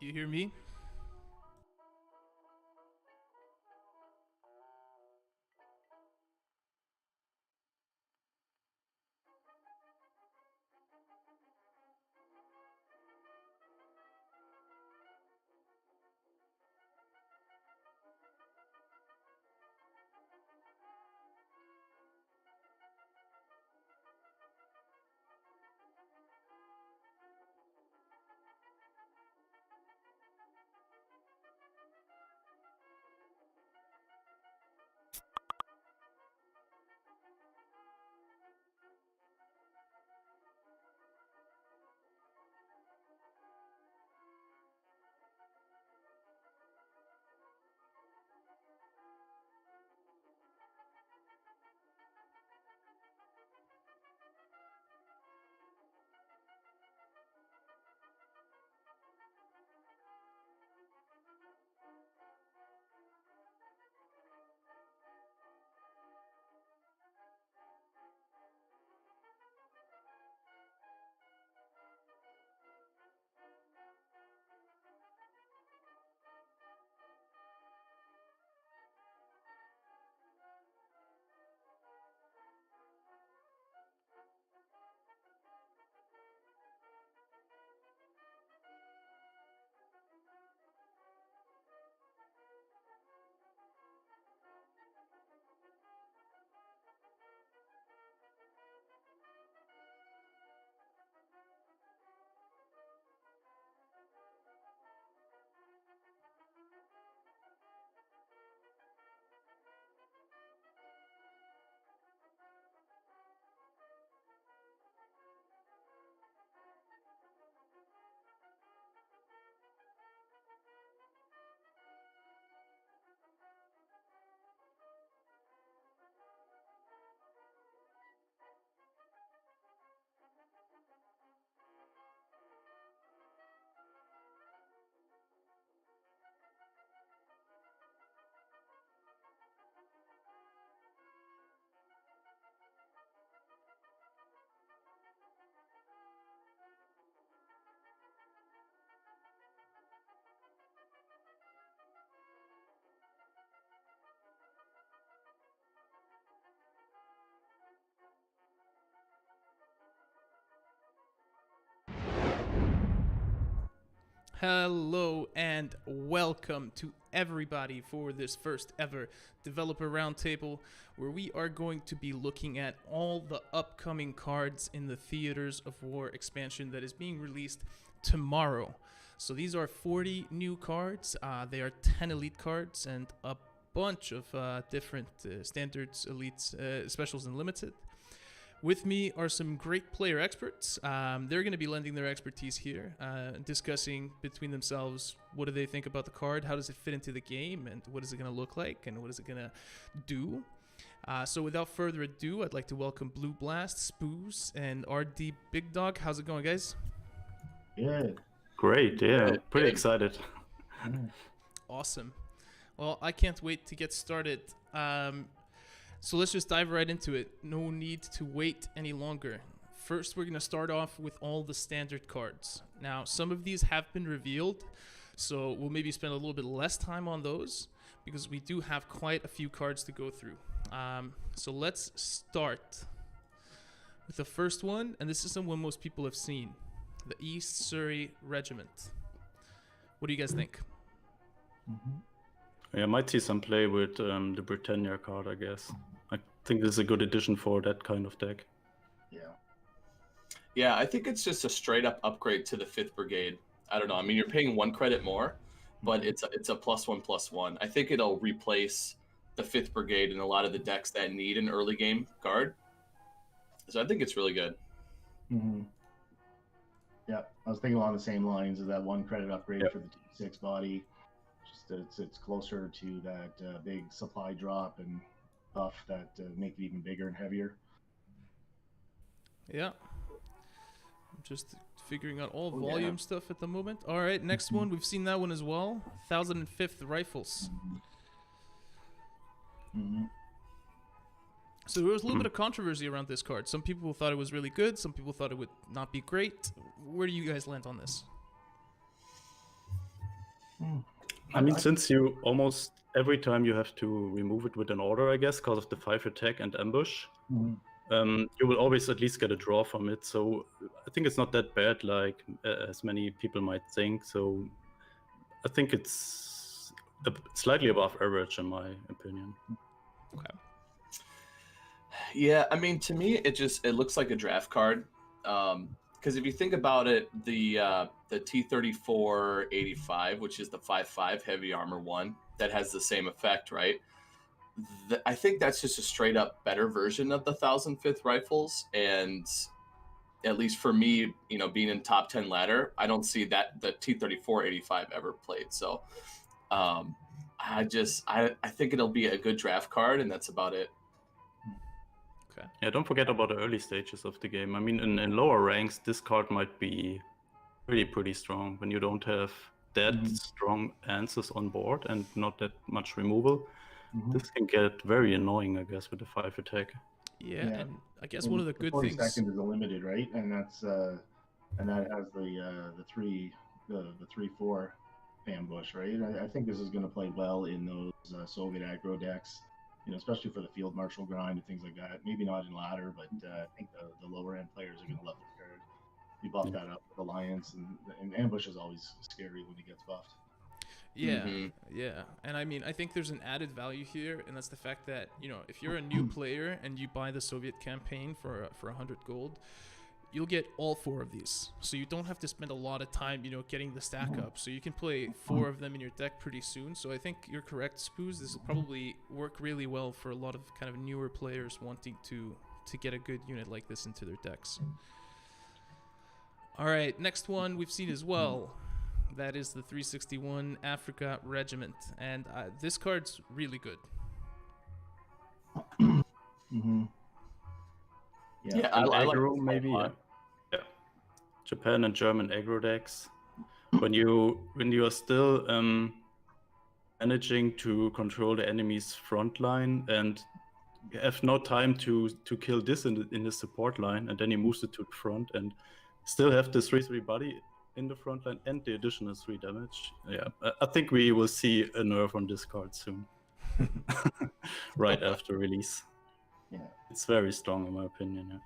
You hear me? Hello and welcome to everybody for this first ever developer roundtable, where we are going to be looking at all the upcoming cards in the Theaters of War expansion that is being released tomorrow. So these are 40 new cards. They are 10 elite cards and a bunch of different standards, elites, specials, and limited. With me are some great player experts. They're going to be lending their expertise here, discussing between themselves what do they think about the card, how does it fit into the game, and what is it going to look like, and what is it going to do. So without further ado, I'd like to welcome Blue Blast, Spooz, and RD Big Dog. How's it going, guys? Good. Great, yeah. Pretty excited. Awesome. Well, I can't wait to get started. So let's just dive right into it. No need to wait any longer. First, we're going to start off with all the standard cards. Now, some of these have been revealed, so we'll maybe spend a little bit less time on those because we do have quite a few cards to go through. So let's start with the first one, and this is the one most people have seen, the East Surrey Regiment. What do you guys think? Yeah, I might see some play with the Britannia card, I guess. I think this is a good addition for that kind of deck. Yeah, I think it's just a straight up upgrade to the 5th Brigade. I don't know. I mean, you're paying 1 credit more, but it's a +1/+1. I think it'll replace the 5th Brigade in a lot of the decks that need an early game guard. So I think it's really good. Yeah, I was thinking along the same lines of that 1 credit upgrade for the T6 body. Just that it's closer to that big supply drop and buff that make it even bigger and heavier. Yeah. I'm just figuring out all volume stuff at the moment. All right, next one. We've seen that one as well. 1005th Rifles. So there was a little bit of controversy around this card. Some people thought it was really good. Some people thought it would not be great. Where do you guys land on this? I mean, since you almost every time you have to remove it with an order, I guess, because of the 5 attack and ambush, Mhm. you will always at least get a draw from it. So I think it's not that bad, like as many people might think. So I think it's slightly above average in my opinion. Okay. Yeah, I mean, to me, it looks like a draft card. Because if you think about it, the T-34-85, which is the 5.5 heavy armor one, that has the same effect, right? I think that's just a straight up better version of the 1005th rifles, and at least for me, you know, being in top 10 ladder, I don't see that the T-34-85 ever played. So, I think it'll be a good draft card, and that's about it. Okay. Yeah, don't forget about the early stages of the game. I mean, in lower ranks, this card might be pretty strong when you don't have that strong answers on board and not that much removal. This can get very annoying, I guess, with the 5 attack. Yeah, and I guess one of the good 40 things. seconds is a limited, right? And that's and that has the 3-4 ambush, right? I think this is going to play well in those Soviet aggro decks, you know, especially for the field marshal grind and things like that. Maybe not in ladder, but I think the lower end players are going to love this card. You buff that up with Alliance, and ambush is always scary when it gets buffed. Yeah, yeah. And I mean, I think there's an added value here, and that's the fact that, you know, if you're a new player and you buy the Soviet campaign for 100 gold, you'll get all 4 of these. So you don't have to spend a lot of time, you know, getting the stack up. So you can play 4 of them in your deck pretty soon. So I think you're correct, Spooz. This will probably work really well for a lot of kind of newer players wanting to get a good unit like this into their decks. All right, next one we've seen as well. That is the 361 Africa Regiment, and this card's really good. Yeah, I like aggro maybe. Yeah. Japan and German aggro decks. When you are still managing to control the enemy's front line and you have no time to kill this in the support line, and then he moves it to the front and still have the 3/3 body in the front line and the additional 3 damage. Yeah, I think we will see a nerf on this card soon. Right after release. Yeah, it's very strong in my opinion.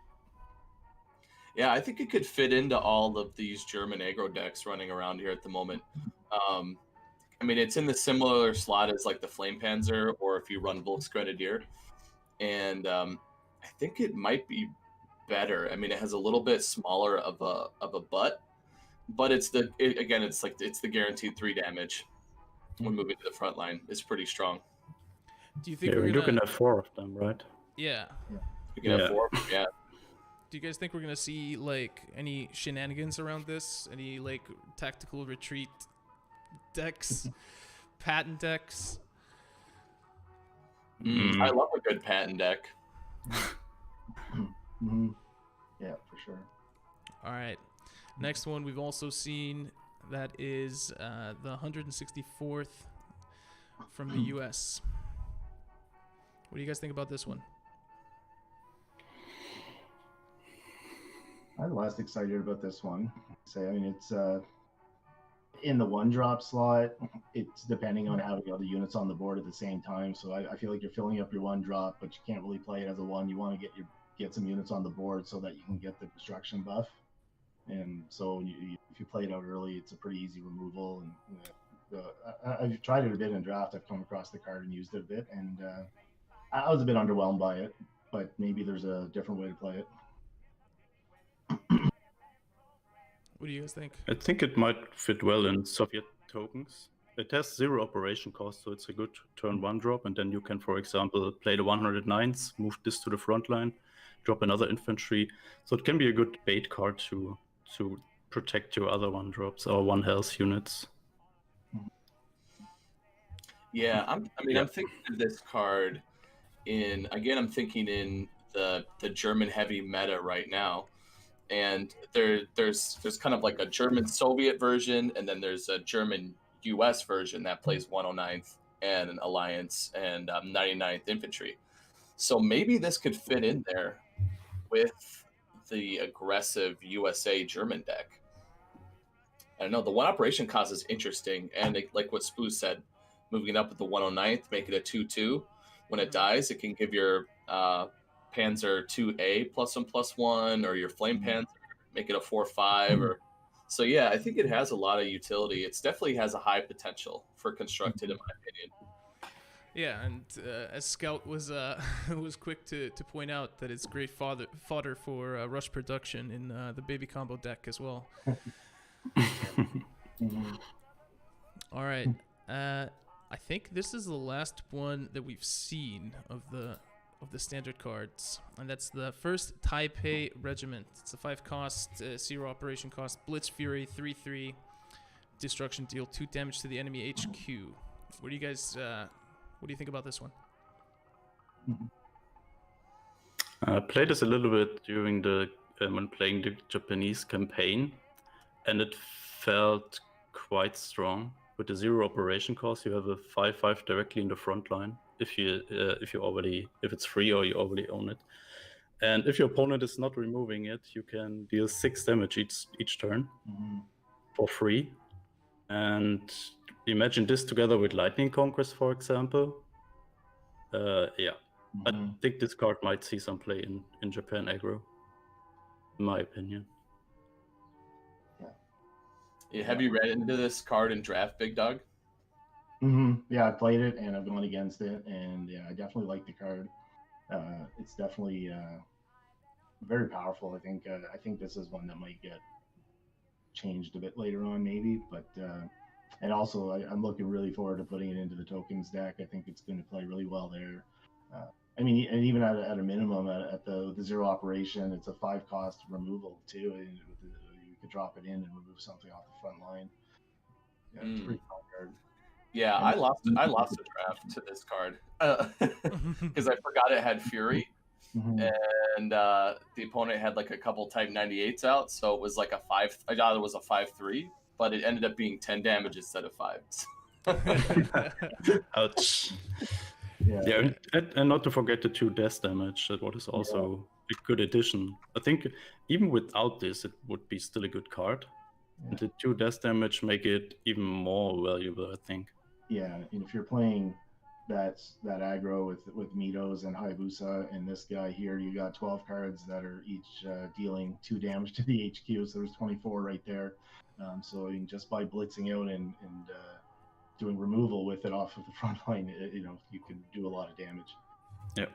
Yeah, I think it could fit into all of these German aggro decks running around here at the moment. I mean, it's in the similar slot as like the Flame Panzer, or if you run Volks Grenadier, and I think it might be better. I mean, it has a little bit smaller of a butt, but it's the guaranteed 3 damage when moving to the front line. It's pretty strong. Do you think you can have 4 of them, right? Yeah. You can have 4. Yeah. Do you guys think we're gonna see like any shenanigans around this? Any like tactical retreat decks, patent decks? I love a good patent deck. Yeah, for sure. All right. Next one we've also seen, that is the 164th from the US. What do you guys think about this one? I'm less excited about this one. I mean, it's in the 1-drop slot. It's depending on having other units on the board at the same time. So I feel like you're filling up your 1-drop, but you can't really play it as a 1. You want to get some units on the board so that you can get the destruction buff. And so if you play it out early, it's a pretty easy removal. And I've tried it a bit in draft. I've come across the card and used it a bit, and I was a bit underwhelmed by it. But maybe there's a different way to play it. What do you guys think? I think it might fit well in Soviet tokens. It has 0 operation cost, so it's a good turn 1 drop, and then you can, for example, play the 109s, move this to the front line, drop another infantry. So it can be a good bait card to protect your other 1 drops or 1 health units. Yeah, I'm thinking of this card I'm thinking in the German heavy meta right now. And there's kind of like a German Soviet version, and then there's a German US version that plays 109th and an Alliance and 99th Infantry. So maybe this could fit in there with the aggressive USA German deck. I don't know. The one operation cost is interesting, and like what Spooz said, moving it up with the 109th, make it a 2/2. When it dies, it can give your Panzer 2A +1/+1, or your Flame Panzer make it a 4/5. Or so yeah, I think it has a lot of utility. It definitely has a high potential for constructed, in my opinion. Yeah, and as Scout was was quick to point out that it's great fodder for rush production in the baby combo deck as well. All right, I think this is the last one that we've seen of the standard cards, and that's the first Taipei Regiment. It's a 5 cost, 0 operation cost, Blitz Fury, 3/3, destruction, deal 2 damage to the enemy HQ. What do you guys? What do you think about this one? I played this a little bit during when playing the Japanese campaign, and it felt quite strong. With the 0 operation cost, you have a 5/5 directly in the front line if it's free or you already own it. And if your opponent is not removing it, you can deal 6 damage each turn for free. And imagine this together with Lightning Conquest, for example. Yeah, I think this card might see some play in Japan aggro, in my opinion. Yeah, have you read into this card in draft, Big Dog? Yeah, I played it and I've gone against it, and yeah, I definitely like the card. It's definitely very powerful. I think this is one that might get changed a bit later on, maybe. But and also, I'm looking really forward to putting it into the tokens deck. I think it's going to play really well there. I mean, and even at a minimum, at the 0 operation, it's a 5 cost removal too, and you could drop it in and remove something off the front line. Yeah, it's a pretty fun card. Yeah, I lost a draft to this card because I forgot it had Fury, and the opponent had like a couple Type 98s out, so it was like a 5. I thought it was a 5/3, but it ended up being 10 damage instead of 5. Ouch. Yeah, and not to forget the 2 death damage. That was also a good addition. I think even without this, it would be still a good card. And the 2 death damage make it even more valuable, I think. Yeah, and if you're playing that aggro with Mitos and Hayabusa and this guy here, you got 12 cards that are each dealing 2 damage to the HQ, so there's 24 right there. So I mean, just by blitzing out and doing removal with it off of the front line, you can do a lot of damage. Yeah,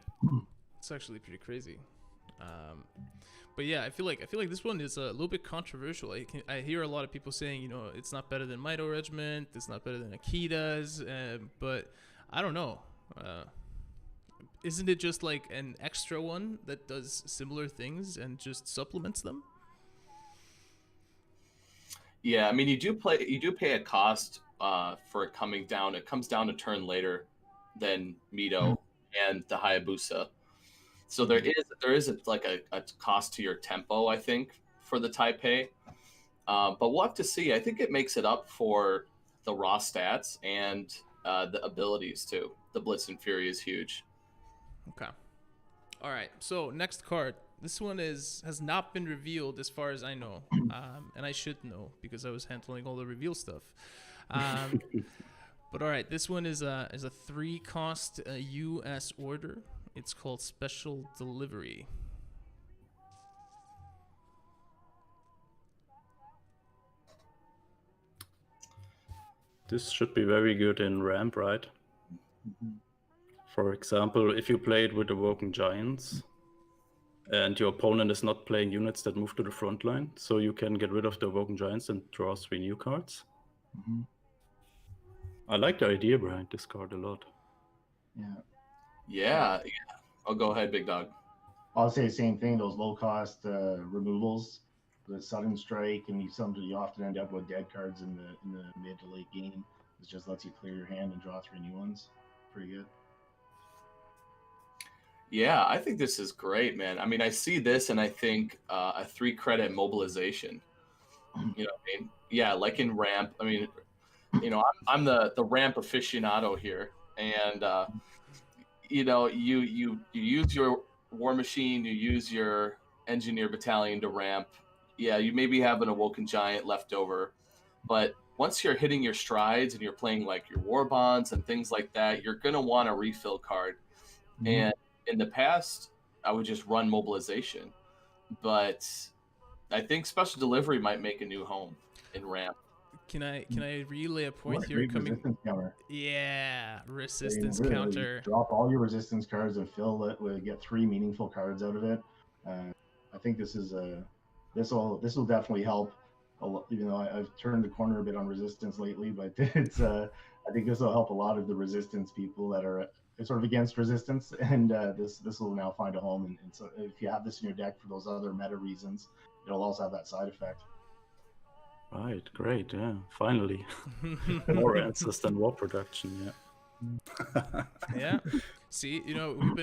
it's actually pretty crazy. But yeah, I feel like this one is a little bit controversial. I hear a lot of people saying, it's not better than Mito Regiment, it's not better than Akita's, but I don't know. Isn't it just like an extra one that does similar things and just supplements them? Yeah, I mean, you do pay a cost for it coming down. It comes down a turn later than Mito and the Hayabusa. So there is a cost to your tempo, I think, for the Taipei. But we'll have to see. I think it makes it up for the raw stats and the abilities too. The Blitz and Fury is huge. Okay. All right. So next card. This one has not been revealed as far as I know, and I should know because I was handling all the reveal stuff. But all right, this one is a 3 cost U.S. order. It's called Special Delivery. This should be very good in ramp, right? For example, if you play it with Awoken Giants, and your opponent is not playing units that move to the front line, so you can get rid of the Awoken Giants and draw 3 new cards. I like the idea behind this card a lot. Yeah. I'll go ahead, Big Dog. I'll say the same thing. Those low cost removals, the sudden strike, and you often end up with dead cards in the mid to late game. It just lets you clear your hand and draw 3 new ones. Pretty good. Yeah, I think this is great, man. I mean, I see this and I think a 3 credit mobilization. You know what I mean? Yeah, like in ramp. I mean, I'm the ramp aficionado here, and you use your War Machine, you use your Engineer Battalion to ramp. Yeah, you maybe have an Awoken Giant left over, But once you're hitting your strides and you're playing like your war bonds and things like that, you're gonna want a refill card. And in the past, I would just run mobilization, but I think special delivery might make a new home in ramp. Can I relay a point What a here? great resistance counter. Yeah, I mean, resistance really, counter. drop all your resistance cards and fill it with get 3 meaningful cards out of it. I think this will definitely help. Even though I've turned the corner a bit on resistance lately, but it's I think this will help a lot of the resistance people that are sort of against resistance, and this will now find a home. And so if you have this in your deck for those other meta reasons, it'll also have that side effect. Right, great, yeah, finally. More answers than war production, yeah. Yeah. See,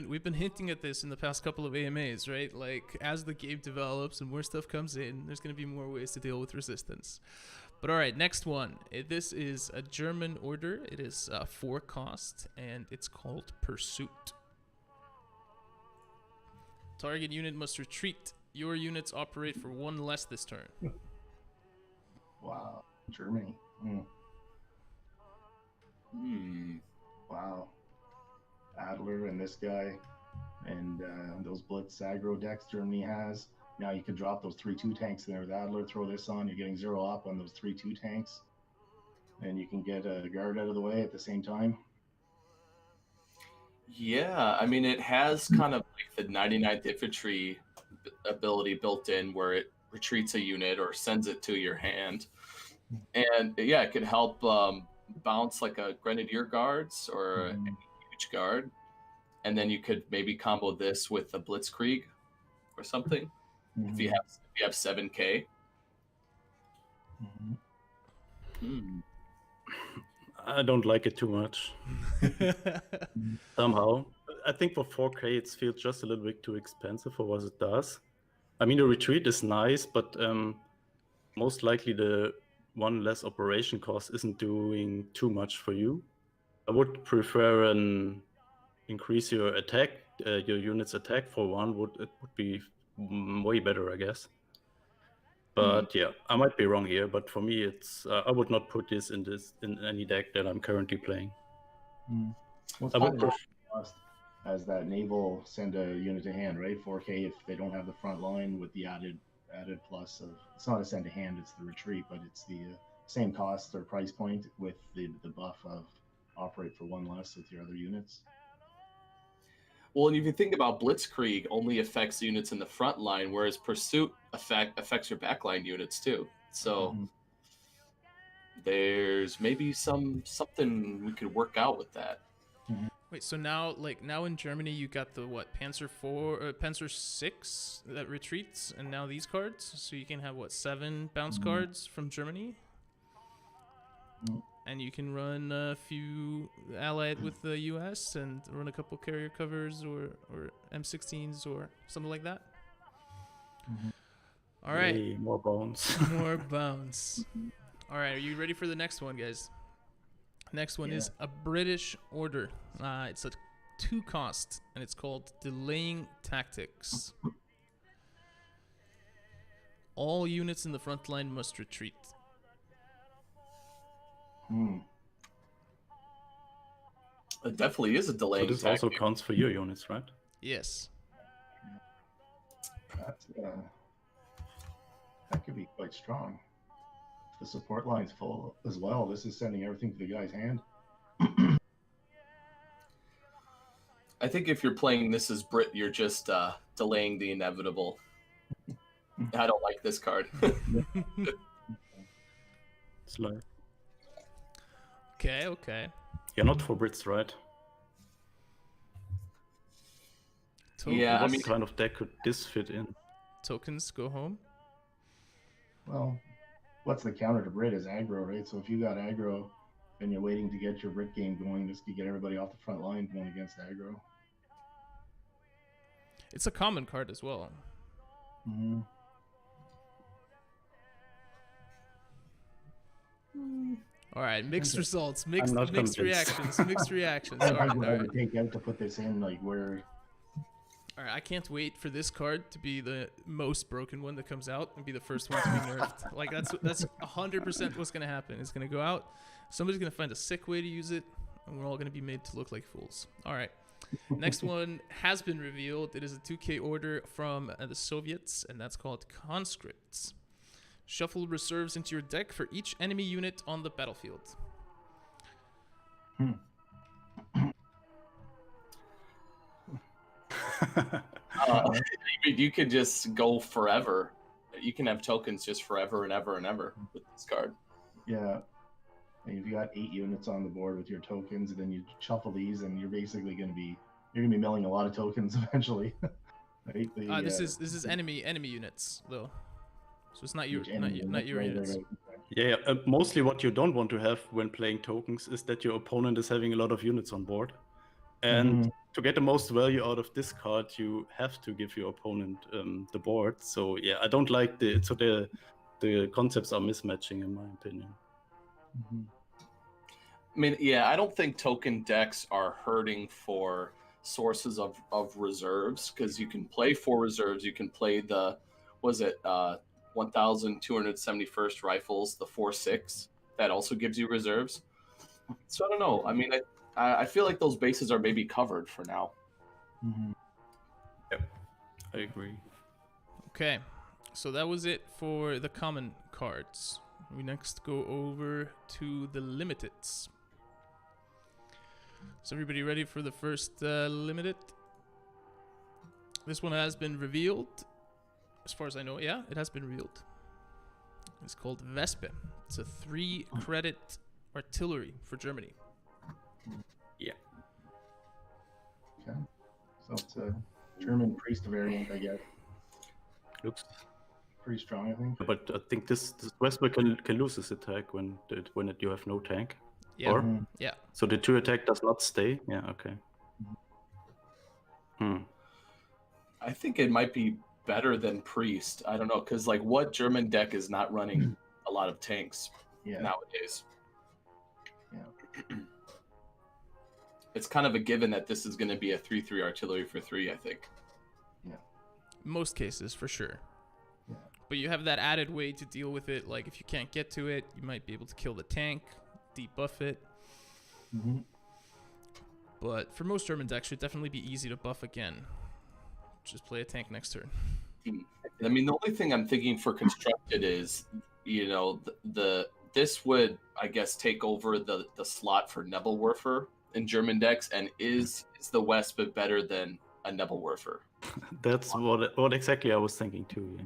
we've been hinting at this in the past couple of AMAs, right? Like, as the game develops and more stuff comes in, there's going to be more ways to deal with resistance. But all right, next one. This is a German order. It is 4 cost, and it's called Pursuit. Target unit must retreat. Your units operate for 1 less this turn. Wow, Germany. Wow. Adler and this guy and those Blitz aggro decks Germany has. Now you could drop those 3/2 tanks in there with Adler, throw this on, you're getting 0 up on those 3/2 tanks. And you can get a guard out of the way at the same time. Yeah, I mean, it has kind of like the 99th infantry ability built in where it retreats a unit or sends it to your hand. And yeah, it could help bounce like a Grenadier Guards or a huge guard. And then you could maybe combo this with a Blitzkrieg or something if you have 7K. I don't like it too much. Somehow. I think for 4K it feels just a little bit too expensive for what it does. I mean, the retreat is nice, but most likely the 1 less operation cost isn't doing too much for you. I would prefer an increase your attack, your unit's attack for 1. It would be way better, I guess. But yeah, I might be wrong here. But for me, it's I would not put this in any deck that I'm currently playing. What's cost as that naval send a unit to hand, right? 4K if they don't have the front line with the added plus of, it's not a send to hand, it's the retreat, but it's the same cost or price point with the buff of operate for 1 less with your other units. Well, and if you think about Blitzkrieg, only affects units in the front line, whereas Pursuit affects your backline units too. So there's maybe something we could work out with that. Wait, so now in Germany you got the Panzer 4, Panzer 6 that retreats, and now these cards, so you can have 7 bounce cards from Germany, and you can run a few allied with the U.S. and run a couple carrier covers or M16s or something like that. All right, Yay, more bones. more bounce. All right, are you ready for the next one, guys? Next one is a British order. It's a 2 cost, and it's called Delaying Tactics. All units in the front line must retreat. It definitely is a delaying So this tactic. also counts for your units, right? Yes. That's, that could be quite strong. The support line's full as well. This is sending everything to the guy's hand. I think if you're playing this as Brit, you're just delaying the inevitable. I don't like this card. It's like, Okay. you're not for Brits, right? Yeah, I What mean, kind of deck could this fit in? Tokens go home. Well, what's the counter to Brit is aggro, right? So if you got aggro and you're waiting to get your Brit game going, this could get everybody off the front line going against aggro. It's a common card as well. All right, mixed results, mixed convinced. reactions, mixed reactions. All I right, would all right. take out to put this in, like where All right, I can't wait for this card to be the most broken one that comes out and be the first one to be nerfed. Like that's 100% what's gonna happen. It's gonna go out. Somebody's gonna find a sick way to use it, and we're all gonna be made to look like fools. All right. Next one has been revealed. It is a 2K order from the Soviets, and that's called Conscripts. Shuffle reserves into your deck for each enemy unit on the battlefield. You can just go forever. You can have tokens just forever and ever and ever with this card. Yeah. And if you got 8 units on the board with your tokens, and then you shuffle these, and you're basically gonna be milling a lot of tokens eventually. Right? This is enemy units though, so it's not your units. Yeah, mostly what you don't want to have when playing tokens is that your opponent is having a lot of units on board. And to get the most value out of this card, you have to give your opponent the board. So yeah, I don't like the concepts are mismatching in my opinion. I mean, yeah, I don't think token decks are hurting for sources of reserves, because you can play 4 reserves. You can play the 1,271st rifles, the 4.6 that also gives you reserves. So I don't know. I mean, I feel like those bases are maybe covered for now. Yep, I agree. Okay, so that was it for the common cards. We next go over to the limiteds. Is everybody ready for the first limited? This one has been revealed. As far as I know, yeah, it has been revealed. It's called Wespe. It's a 3-credit artillery for Germany. Yeah. Okay. So it's a German priest variant, I guess. Looks Pretty strong, I think. But I think this Vesper can lose his attack when you have no tank. Yeah. Or? Yeah. So the 2 attack does not stay? Yeah, okay. I think it might be better than priest. I don't know, because like what German deck is not running a lot of tanks nowadays? Yeah. It's kind of a given that this is going to be a 3/3 artillery for 3, I think. Yeah. Most cases, for sure. Yeah. But you have that added way to deal with it. Like if you can't get to it, you might be able to kill the tank, debuff it. But for most German decks, it should definitely be easy to buff again. Just play a tank next turn. I mean, the only thing I'm thinking for constructed is, you know, this would, I guess, take over the slot for Nebelwerfer in German decks, and is the Wespe better than a Nebelwerfer? That's what exactly I was thinking too. Yeah.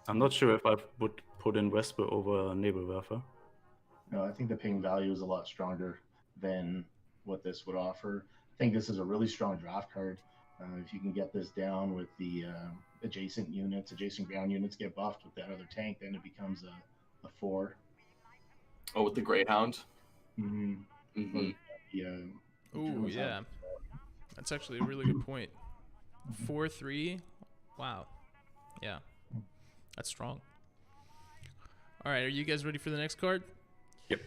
I'm not sure if I would put in Vesper over Nebelwerfer. No, I think the ping value is a lot stronger than what this would offer. I think this is a really strong draft card. If you can get this down with the adjacent ground units get buffed with that other tank, then it becomes a 4. Oh, with the Greyhound? Oh, yeah. That's actually a really good point. 4/3. Wow. Yeah. That's strong. All right, are you guys ready for the next card? Yep.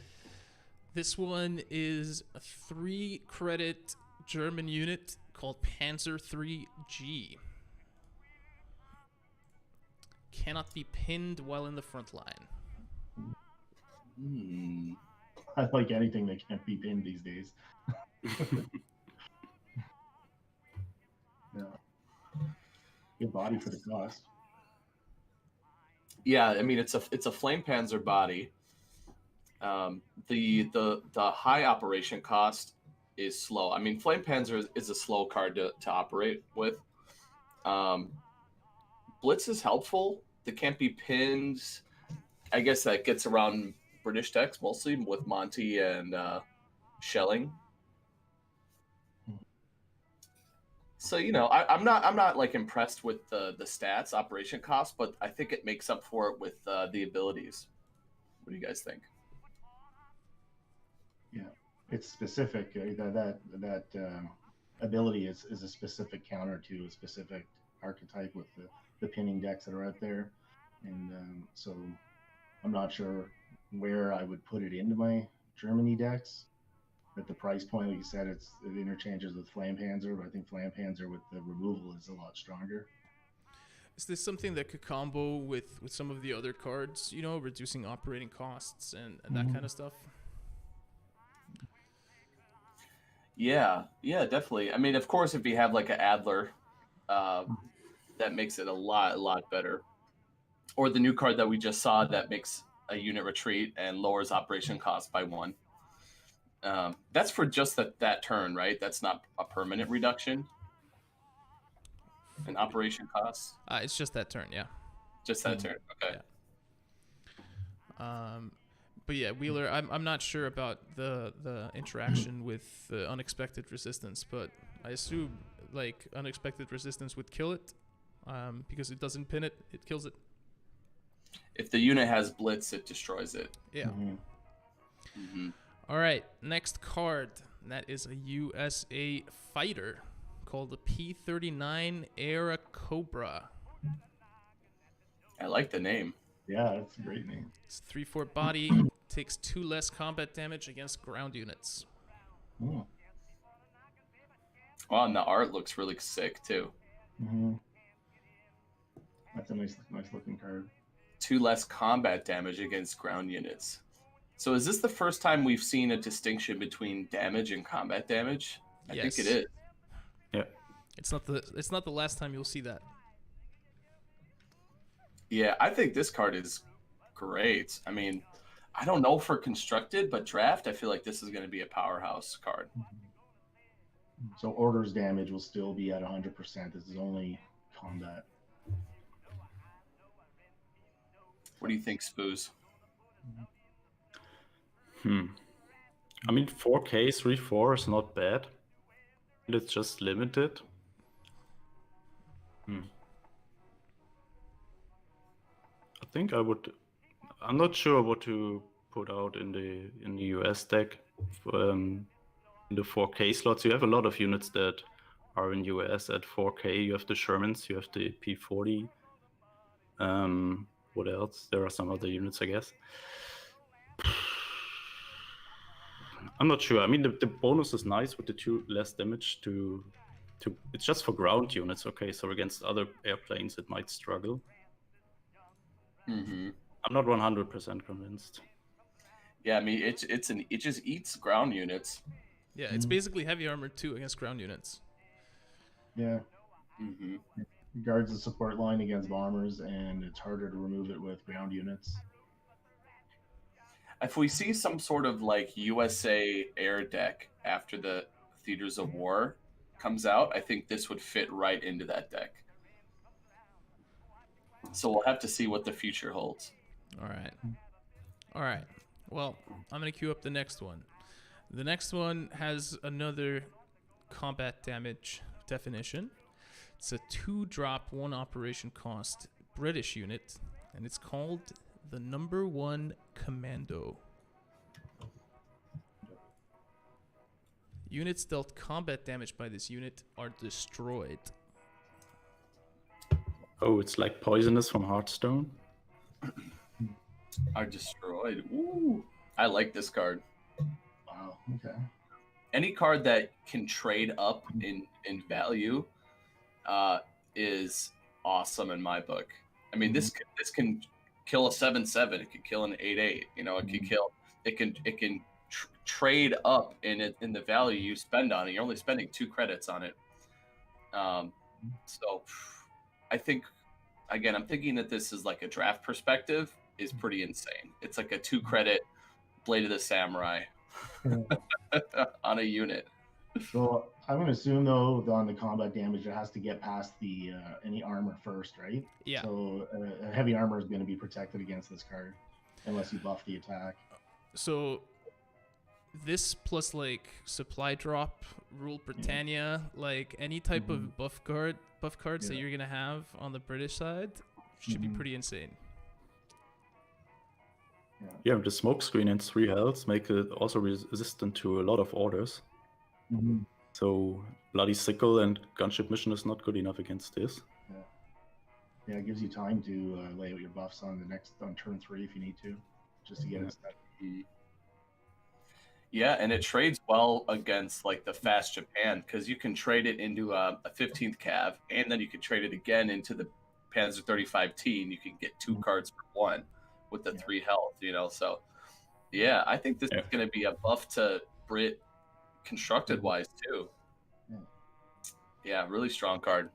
This one is a 3-credit German unit called Panzer III-G. Cannot be pinned while in the front line. I like anything that can't be pinned these days. Yeah. Good body for the cost. Yeah, I mean it's a Flame Panzer body. The high operation cost is slow. I mean, Flame Panzer is a slow card to operate with. Blitz is helpful. They can't be pinned. I guess that gets around British decks mostly with Monty and Shelling. So, you know, I'm not like impressed with the stats, operation cost, but I think it makes up for it with the abilities. What do you guys think? Yeah, it's specific. That ability is a specific counter to a specific archetype with the pinning decks that are out there, and so I'm not sure where I would put it into my Germany decks. at the price point, like you said, it interchanges with Flame Panzer, but I think Flame Panzer with the removal is a lot stronger. Is this something that could combo with some of the other cards, you know, reducing operating costs and that kind of stuff? Yeah, definitely. I mean, of course, if you have like an Adler, that makes it a lot better. Or the new card that we just saw that makes a unit retreat and lowers operation cost by 1. That's for just that turn, right? That's not a permanent reduction in operation costs. It's just that turn, yeah. Just that turn, okay. Yeah. But yeah, Wheeler, I'm not sure about the interaction with the unexpected resistance, but I assume like unexpected resistance would kill it, because it doesn't pin it, it kills it. If the unit has blitz, it destroys it. Yeah. All right, next card. That is a USA fighter called the P-39 Era Cobra. I like the name. Yeah, that's a great name. It's 3/4 body, takes 2 less combat damage against ground units. Oh. Oh, and the art looks really sick too. That's a nice looking card. 2 less combat damage against ground units. So is this the first time we've seen a distinction between damage and combat damage? I think it is. Yeah. It's not the last time you'll see that. Yeah, I think this card is great. I mean, I don't know for constructed, but draft, I feel like this is going to be a powerhouse card. So orders damage will still be at 100%. This is only combat. What do you think, Spooz? I mean, 4K 3/4 is not bad. It's just limited. I think I'm not sure what to put out in the US deck. In the 4K slots, you have a lot of units that are in US at 4K. You have the Shermans, you have the P40. What else? There are some other units, I guess. I'm not sure. I mean, the bonus is nice with the 2 less damage to it's just for ground units. Okay, so against other airplanes, it might struggle. I'm not 100% convinced. Yeah, I mean, it just eats ground units. Yeah, it's basically heavy armor 2 against ground units. Yeah. Guards the support line against bombers, and it's harder to remove it with ground units. If we see some sort of like USA air deck after the Theaters of War comes out, I think this would fit right into that deck. So we'll have to see what the future holds. All right. Well, I'm going to queue up the next one. The next one has another combat damage definition. It's a 2-drop, 1 operation cost British unit, and it's called the Number 1 Commando. Units dealt combat damage by this unit are destroyed. Oh, it's like Poisonous from Hearthstone. Are destroyed. Ooh, I like this card. Wow. Okay. Any card that can trade up in value is awesome in my book. I mean, this can kill a 7/7. It could kill an 8/8. You know, it could kill. It can trade up in the value you spend on it. You're only spending 2 credits on it. So I think, again, I'm thinking that this is like a draft perspective is pretty insane. It's like a 2 credit Blade of the Samurai on a unit. So I'm going to assume, though, on the combat damage, it has to get past the any armor first, right? Yeah. So heavy armor is going to be protected against this card unless you buff the attack. So this plus like supply drop, Rule Britannia, like any type of buff cards that you're gonna have on the British side should be pretty insane. Yeah, the smoke screen and 3 health make it also resistant to a lot of orders. So Bloody Sickle and Gunship Mission is not good enough against this. Yeah, it gives you time to lay out your buffs on turn 3 if you need to, just to get it set. Yeah, and it trades well against like the fast Japan because you can trade it into a 15th cav, and then you can trade it again into the Panzer 35T, and you can get 2 cards for 1 with the 3 health. So yeah, I think this is going to be a buff to Brit constructed wise too. Yeah, really strong card.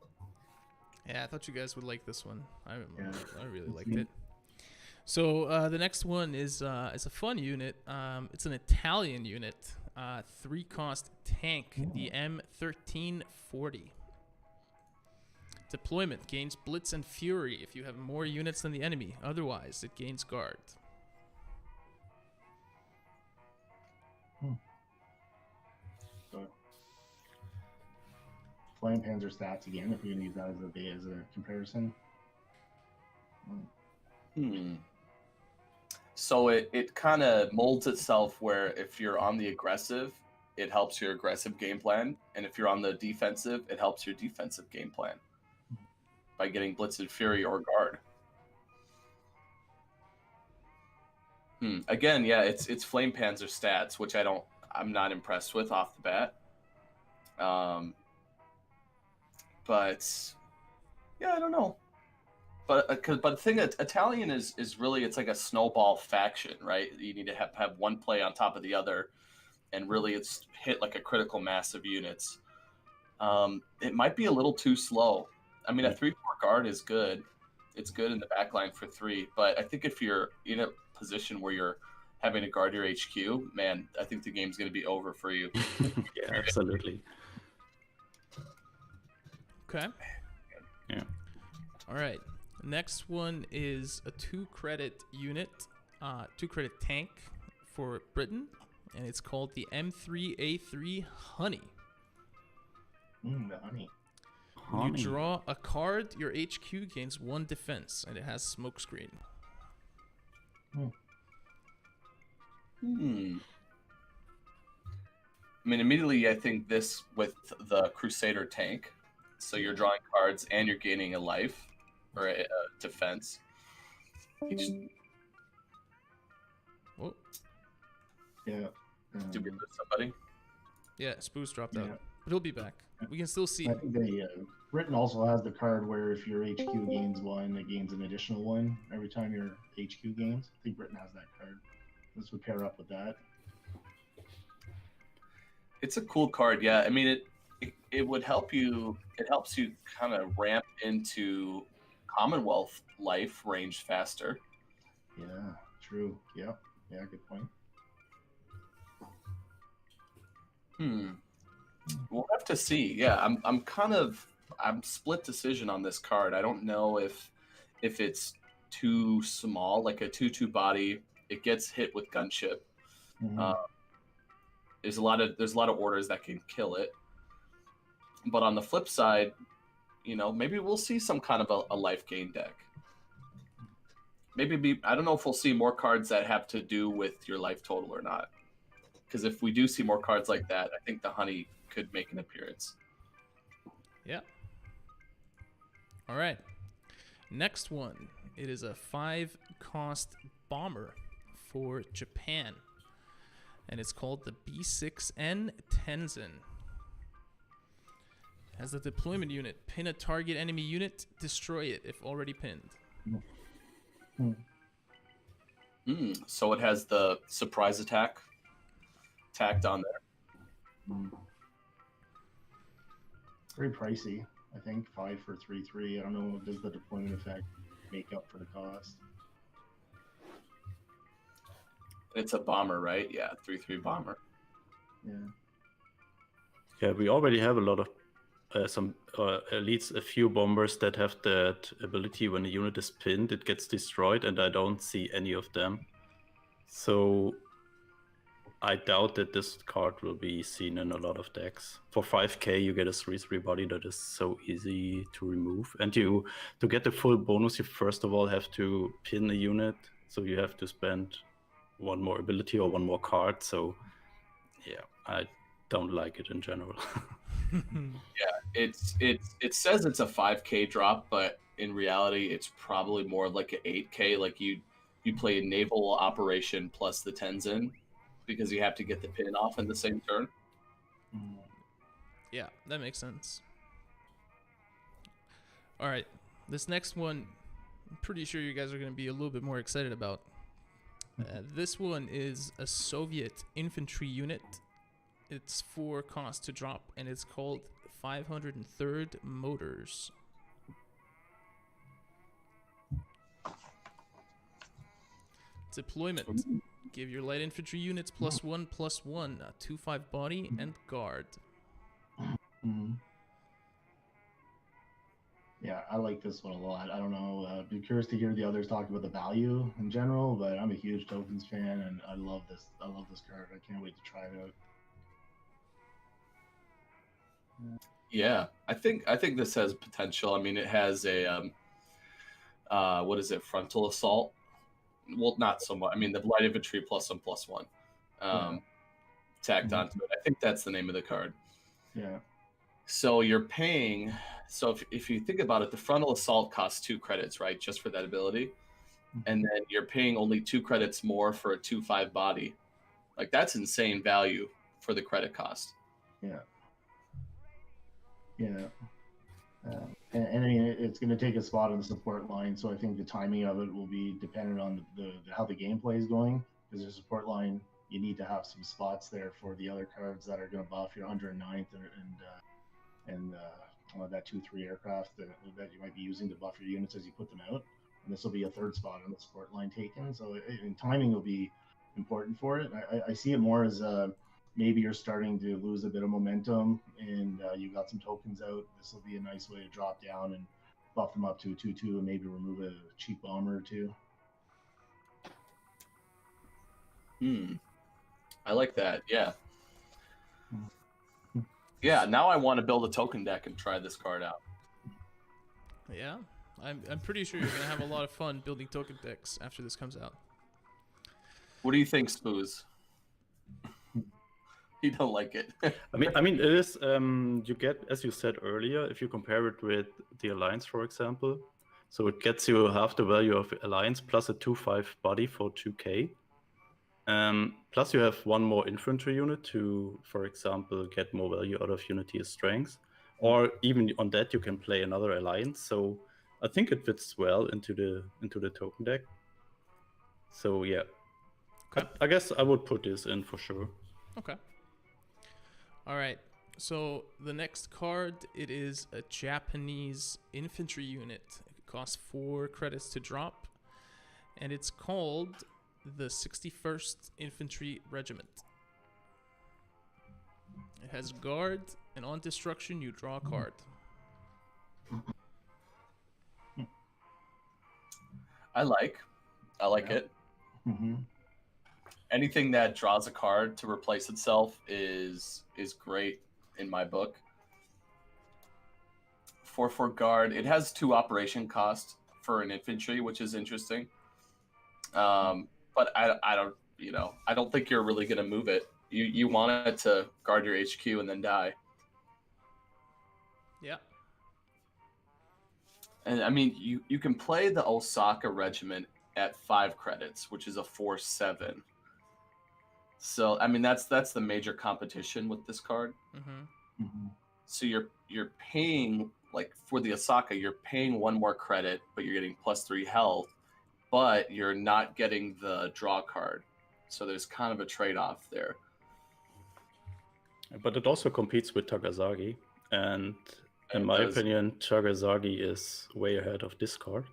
Yeah, I thought you guys would like this one. I really liked it. So the next one is a fun unit. It's an Italian unit, 3-cost tank, the M1340. Deployment gains Blitz and Fury if you have more units than the enemy. Otherwise, it gains Guard. Flame Panzer stats again, if you're going to use that as a comparison. So it kind of molds itself where if you're on the aggressive, it helps your aggressive game plan. And if you're on the defensive, it helps your defensive game plan by getting Blitz and Fury or Guard. Again, yeah, it's Flame Panzer stats, which I'm not impressed with off the bat. But yeah, I don't know. But the thing that Italian is really, it's like a snowball faction, right? You need to have one play on top of the other, and really it's hit like a critical mass of units. It might be a little too slow. I mean, a 3/4 Guard is good. It's good in the backline for 3, but I think if you're in a position where you're having to guard your HQ, man, I think the game's going to be over for you. Yeah, absolutely. Okay. Yeah. All right. Next one is a 2-credit unit, 2-credit tank for Britain, and it's called the M3A3 Honey. The honey. When you draw a card, your HQ gains 1 defense, and it has smokescreen. I mean, immediately I think this with the Crusader tank. So you're drawing cards and you're gaining a life or a defense. Whoa. Yeah. Did we lose somebody? Yeah, Spooz dropped out, but he'll be back. We can still see. I think Britain also has the card where if your HQ gains 1, it gains an additional 1 every time your HQ gains. I think Britain has that card. This would pair up with that. It's a cool card, yeah. I mean, it would help you. It helps you kind of ramp into Commonwealth life range faster. Yeah, true. Yeah, good point. We'll have to see. Yeah, I'm split decision on this card. I don't know if it's too small, like a 2/2 body. It gets hit with gunship. There's a lot of orders that can kill it. But on the flip side, maybe we'll see some kind of a life gain deck. I don't know if we'll see more cards that have to do with your life total or not. Because if we do see more cards like that, I think the honey could make an appearance. Yeah. All right. Next one. It is a 5-cost bomber for Japan. And it's called the B6N Tenzin. Has a deployment unit. Pin a target enemy unit. Destroy it if already pinned. So it has the surprise attack tacked on there. Very pricey, I think. 5 for 3/3. I don't know. Does the deployment effect make up for the cost? It's a bomber, right? Yeah, 3/3 bomber. Yeah, we already have a lot of at least a few bombers that have that ability. When a unit is pinned, it gets destroyed, and I don't see any of them. So I doubt that this card will be seen in a lot of decks. For 5k, you get a 3/3 body that is so easy to remove. And to get the full bonus, you first of all have to pin a unit. So you have to spend 1 more ability or 1 more card. So yeah, I don't like it in general. Yeah, it says it's a 5k drop, but in reality, it's probably more like an 8k. Like you play a naval operation plus the Tenzin because you have to get the pin off in the same turn. Yeah, that makes sense. All right, this next one, I'm pretty sure you guys are going to be a little bit more excited about. This one is a Soviet infantry unit. It's 4 cost to drop, and it's called 503rd Motors. Deployment. Give your light infantry units +1/+1, 2/5 body, and guard. Yeah, I like this one a lot. I don't know. I'd be curious to hear the others talk about the value in general, but I'm a huge tokens fan, and I love this. I love this card. I can't wait to try it out. Yeah, I think this has potential. I mean, it has a what is it? Frontal assault. Well, not so much. I mean, the light infantry +1/+1 tacked onto it. I think that's the name of the card. Yeah. So you're paying. So if you think about it, the frontal assault costs 2 credits, right, just for that ability, and then you're paying only 2 credits more for a 2/5 body. Like, that's insane value for the credit cost. Yeah. Yeah. And I mean, it's going to take a spot on the support line, so I think the timing of it will be dependent on the how the gameplay is going. Because your support line, you need to have some spots there for the other cards that are going to buff your 109th and that 2/3 aircraft that you might be using to buff your units as you put them out. And this will be a 3rd spot on the support line taken. So timing will be important for it. I see it more as maybe you're starting to lose a bit of momentum and you got some tokens out. This will be a nice way to drop down and buff them up to a 2/2 and maybe remove a cheap bomber or 2. I like that. Yeah. Yeah, now I want to build a token deck and try this card out. Yeah, I'm pretty sure you're gonna have a lot of fun building token decks after this comes out. What do you think, Spooz? You don't like it. I mean, it is. You get, as you said earlier, if you compare it with the Alliance, for example, so it gets you half the value of Alliance plus a 2/5 body for 2K. Plus you have 1 more infantry unit to, for example, get more value out of Unity Strength. Or even on that you can play another Alliance. So I think it fits well into the token deck. So yeah. Okay. I guess I would put this in for sure. Okay. All right. So the next card, it is a Japanese infantry unit. It costs 4 credits to drop, and it's called the 61st Infantry Regiment. It has guard, and on destruction you draw a card. I like it. Anything that draws a card to replace itself is great in my book. 4/4 guard. It has 2 operation cost for an infantry, which is interesting. But I don't think you're really gonna move it. You want it to guard your HQ and then die. Yeah. And I mean, you can play the Osaka Regiment at 5 credits, which is a 4/7. So I mean, that's the major competition with this card. So you're paying, like, for the Osaka, you're paying 1 more credit, but you're getting +3 health, but you're not getting the draw card. So there's kind of a trade-off there. But it also competes with Tagasagi, and in my opinion, Tagasagi is way ahead of this card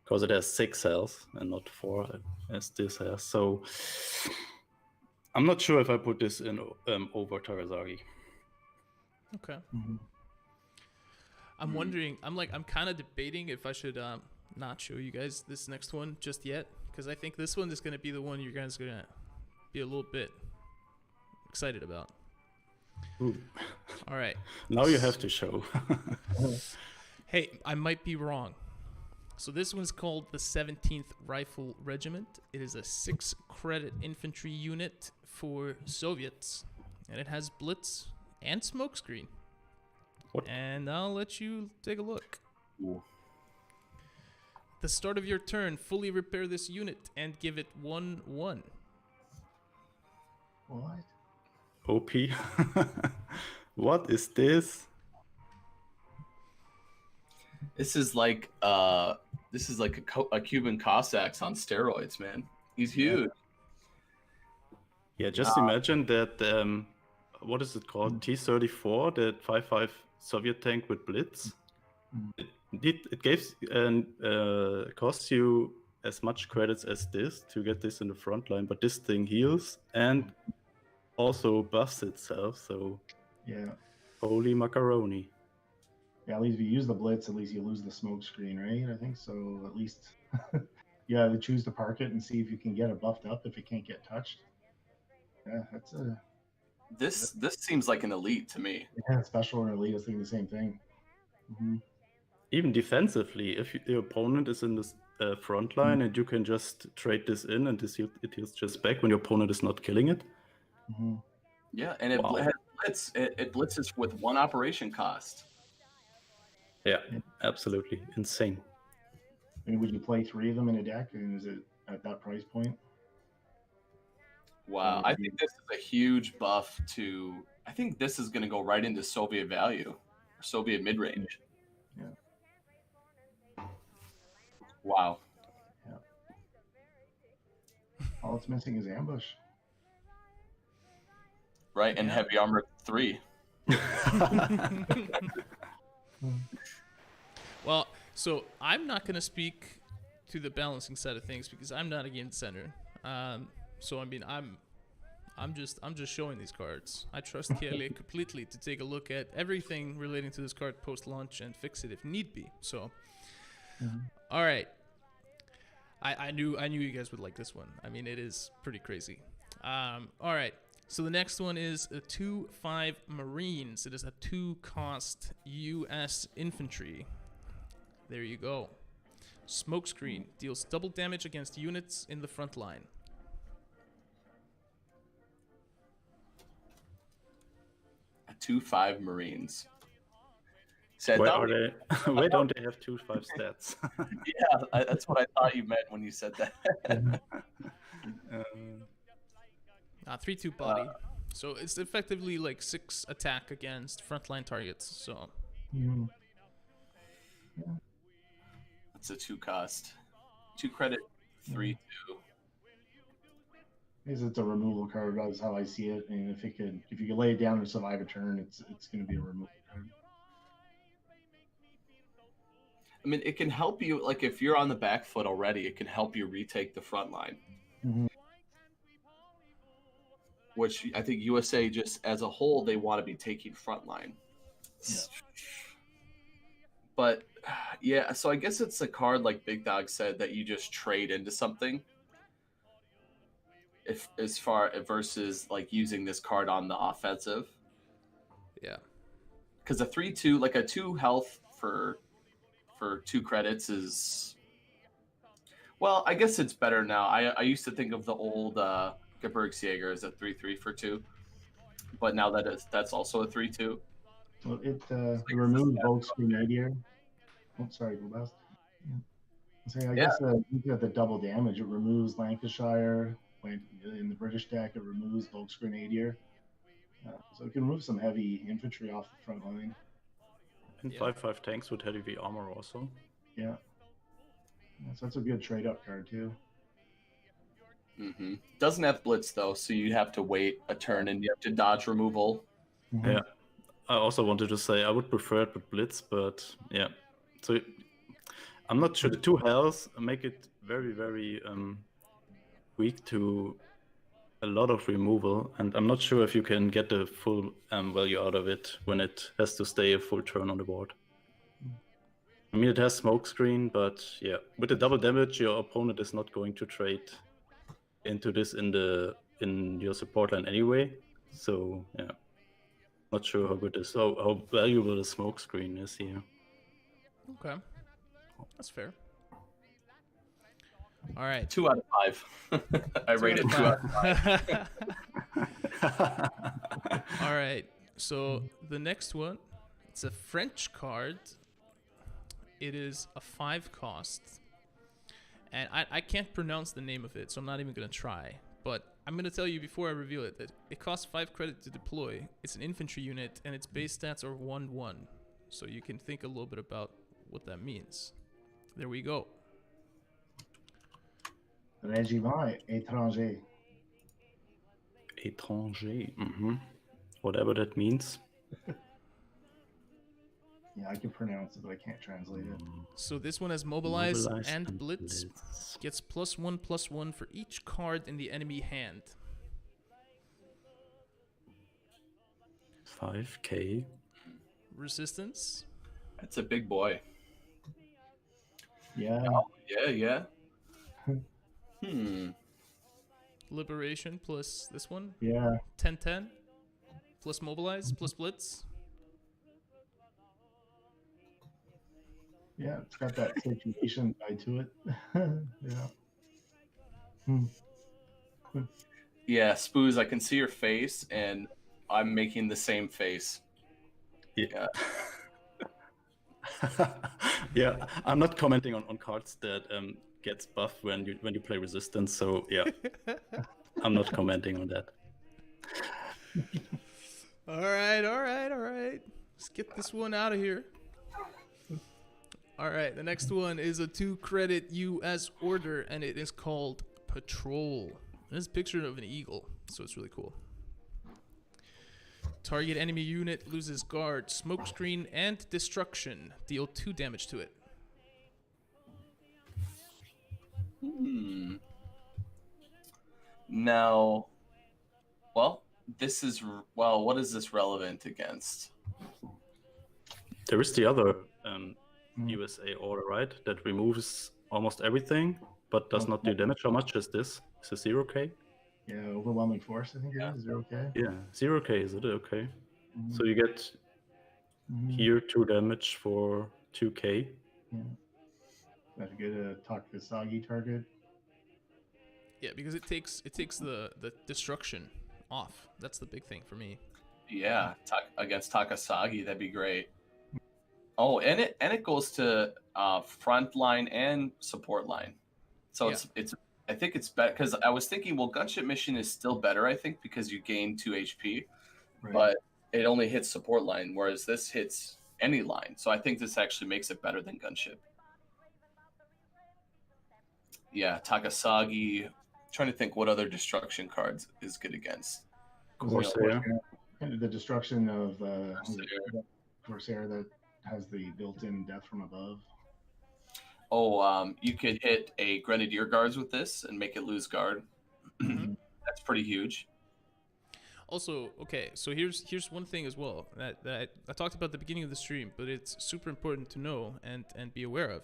because it has 6 health and not 4 as this has. So I'm not sure if I put this in over Tagasagi. Okay. I'm wondering. I'm kind of debating if I should not show you guys this next one just yet, because I think this one is going to be the one you guys are going to be a little bit excited about. Ooh. All right. Now you have to show. Hey, I might be wrong. So this one's called the 17th Rifle Regiment. It is a 6 credit infantry unit for Soviets, and it has blitz and smokescreen. What? And I'll let you take a look. Ooh. At the start of your turn, fully repair this unit and give it 1/1. What? OP. What is this? This is like a Cuban Cossacks on steroids, man. He's huge. Yeah, just imagine that. What is it called? T-34, that 5.5 Soviet tank with Blitz. It gives and costs you as much credits as this to get this in the front line, but this thing heals and also buffs itself. So Yeah. holy macaroni. Yeah, at least if you use the blitz, at least you lose the smoke screen, right? I think so. At least you either choose to park it and see if you can get it buffed up if it can't get touched. Yeah, that's a This seems like an elite to me. special or elite. I was thinking the same thing. Even defensively, if your opponent is in this front line and you can just trade this in and it heals just back when your opponent is not killing it. Yeah, and it has blitz. It blitzes with one operation cost. Yeah, absolutely insane. I mean, would you play 3 of them in a deck? And is it at that price point? Wow, I think this is a huge buff to. I think this is going to go right into Soviet value, or Soviet mid range. Yeah. Wow. Yeah. All it's missing is ambush. Right, and heavy armor 3. Well, so I'm not going to speak to the balancing side of things because I'm not a game center. So I mean, I'm just showing these cards. I trust KLA completely to take a look at everything relating to this card post launch and fix it if need be. So, all right. I knew you guys would like this one. I mean, it is pretty crazy. All right. So the next one is a 2/5 Marines. It is a 2-cost U.S. infantry. There you go. Smokescreen deals double damage against units in the front line. A 2/5 Marines. Why don't they have 2/5 stats? Yeah, that's what I thought you meant when you said that. 3/2 body. So it's effectively like 6 attack against frontline targets. So. It's a 2-cost. 2 credit, 3/2. It's a removal card. That's how I see it. And if you could lay it down and survive a turn, it's going to be a removal card. I mean, it can help you. Like if you're on the back foot already, it can help you retake the front line. Which I think USA just as a whole, they want to be taking front line. Yeah. But yeah, so I guess it's a card like Big Dog said that you just trade into something. If as far versus like using this card on the offensive. Yeah. Because a 3/2, like a 2 health for 2 credits is, well, I guess it's better now. I used to think of the old Gebirgsjäger as a 3/3 for 2, but now that's also a 3/2. Well, it removes Volk's Grenadier. Oh, sorry, go best. So I guess you got the double damage. It removes Lancashire. In the British deck, it removes Volk's Grenadier. So it can remove some heavy infantry off the front line. And 5/5 tanks with heavy armor also. Yeah. So that's a good trade-up card too. Doesn't have blitz though, so you have to wait a turn and you have to dodge removal. Yeah. I also wanted to say I would prefer it with blitz, but yeah. So I'm not sure. The 2 health make it very, very weak to a lot of removal, and I'm not sure if you can get the full value out of it when it has to stay a full turn on the board. I mean, it has smokescreen, but yeah, with the double damage, your opponent is not going to trade into this in your support line anyway. So yeah, not sure how good this, how valuable the smokescreen is here. Okay, that's fair. All right. 2 out of 5. I rate it 2 out of 5. All right. So the next one, it's a French card. It is a 5-cost. And I can't pronounce the name of it, so I'm not even going to try. But I'm going to tell you before I reveal it that it costs 5 credit to deploy. It's an infantry unit, and its base stats are 1-1. So you can think a little bit about what that means. There we go. Régiment étranger. Étranger. Whatever that means. Yeah, I can pronounce it, but I can't translate it. So this one has mobilize and blitz. Gets +1/+1 for each card in the enemy hand. 5k. Resistance. That's a big boy. Yeah. Oh, yeah. Liberation plus this one. Yeah. 10/10. Plus mobilize plus blitz. Yeah, it's got that situation tied to it. Yeah. Yeah, Spooz, I can see your face, and I'm making the same face. Yeah. Yeah, I'm not commenting on cards that gets buffed when you play resistance. So yeah, I'm not commenting on that. All right. Let's get this one out of here. All right, the next one is a 2-credit US order, and it is called Patrol. This is a picture of an eagle, so it's really cool. Target enemy unit loses guard, smokescreen, and destruction. Deal 2 damage to it. Now, well, what is this relevant against? There is the other USA order, right? That removes almost everything, but does not do damage. How much is this? Is it 0k? Yeah, overwhelming force, I think it is. 0k. Yeah, 0k, is it? Okay. So you get here 2 damage for 2k. Yeah. That's a good Takasagi target. Yeah, because it takes the destruction off. That's the big thing for me. Yeah, against Takasagi, that'd be great. Oh, and it goes to front line and support line. So it's I think it's better because I was thinking, well, gunship mission is still better, I think, because you gain 2 HP, Right. but it only hits support line, whereas this hits any line. So I think this actually makes it better than gunship. Yeah, Takasagi. Trying to think what other destruction cards is good against. Corsair. And the destruction of Corsair that has the built-in death from above. Oh, you could hit a Grenadier Guards with this and make it lose guard. That's pretty huge. Also, okay, so here's one thing as well that I talked about at the beginning of the stream, but it's super important to know and be aware of.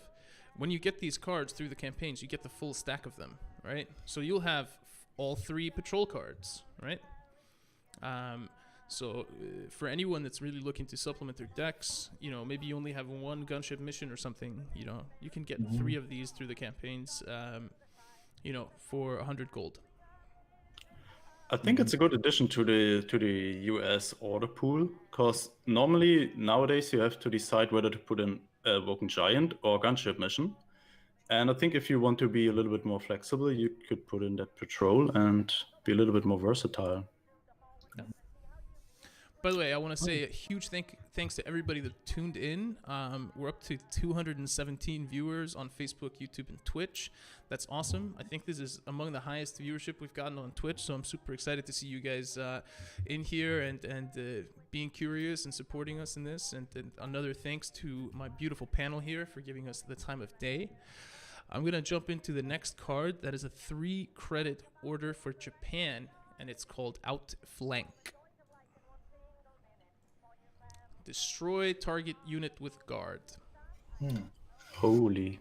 When you get these cards through the campaigns, you get the full stack of them, right? So you'll have all 3 patrol cards, right? So for anyone that's really looking to supplement their decks, maybe you only have 1 gunship mission or something, you can get 3 of these through the campaigns, for 100 gold. I think it's a good addition to the US order pool, because normally nowadays you have to decide whether to put in a Woken Giant or gunship mission. And I think if you want to be a little bit more flexible, you could put in that patrol and be a little bit more versatile. Yeah. By the way, I want to say a huge thanks to everybody that tuned in. We're up to 217 viewers on Facebook, YouTube, and Twitch. That's awesome. I think this is among the highest viewership we've gotten on Twitch, so I'm super excited to see you guys in here and being curious and supporting us in this. And another thanks to my beautiful panel here for giving us the time of day. I'm going to jump into the next card. That is a 3-credit order for Japan, and it's called Outflank. Destroy target unit with guard. Holy.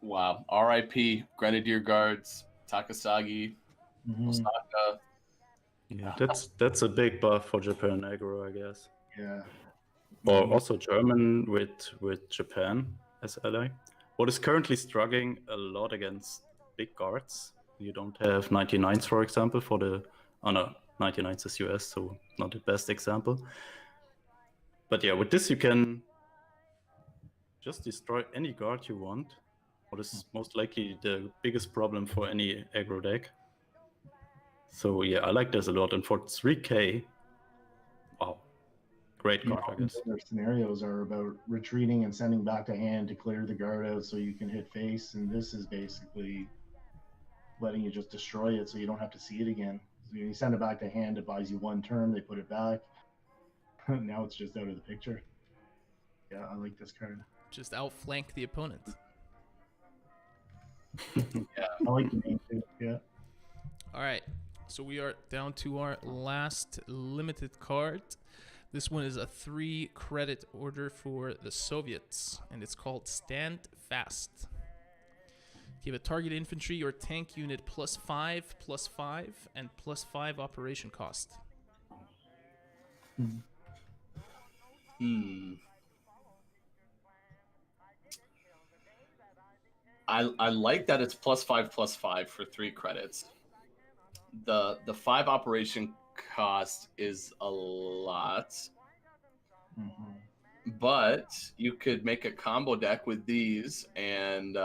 Wow. R.I.P. Grenadier Guards, Takasagi, Osaka. Yeah, that's a big buff for Japan aggro, I guess. Yeah. Or also German with Japan as ally. What is currently struggling a lot against big guards. You don't have 99s, for example, for the... Oh no, 99s is US, so not the best example. But yeah, with this you can just destroy any guard you want what is most likely the biggest problem for any aggro deck. So yeah, I like this a lot. And for 3k, wow, great card, I guess. Their scenarios are about retreating and sending back to hand to clear the guard out so you can hit face, and this is basically letting you just destroy it so you don't have to see it again. So you send it back to hand, it buys you 1 turn, they put it back. Now it's just out of the picture. Yeah, I like this card. Just outflank the opponent. Yeah. I like the name too. Yeah. All right, so we are down to our last limited card. This one is a 3 credit order for the Soviets, and it's called Stand Fast. Give a target infantry or tank unit +5/+5 and +5 operation cost. I like that it's +5/+5 for 3 credits. The 5 operation cost is a lot, but you could make a combo deck with these and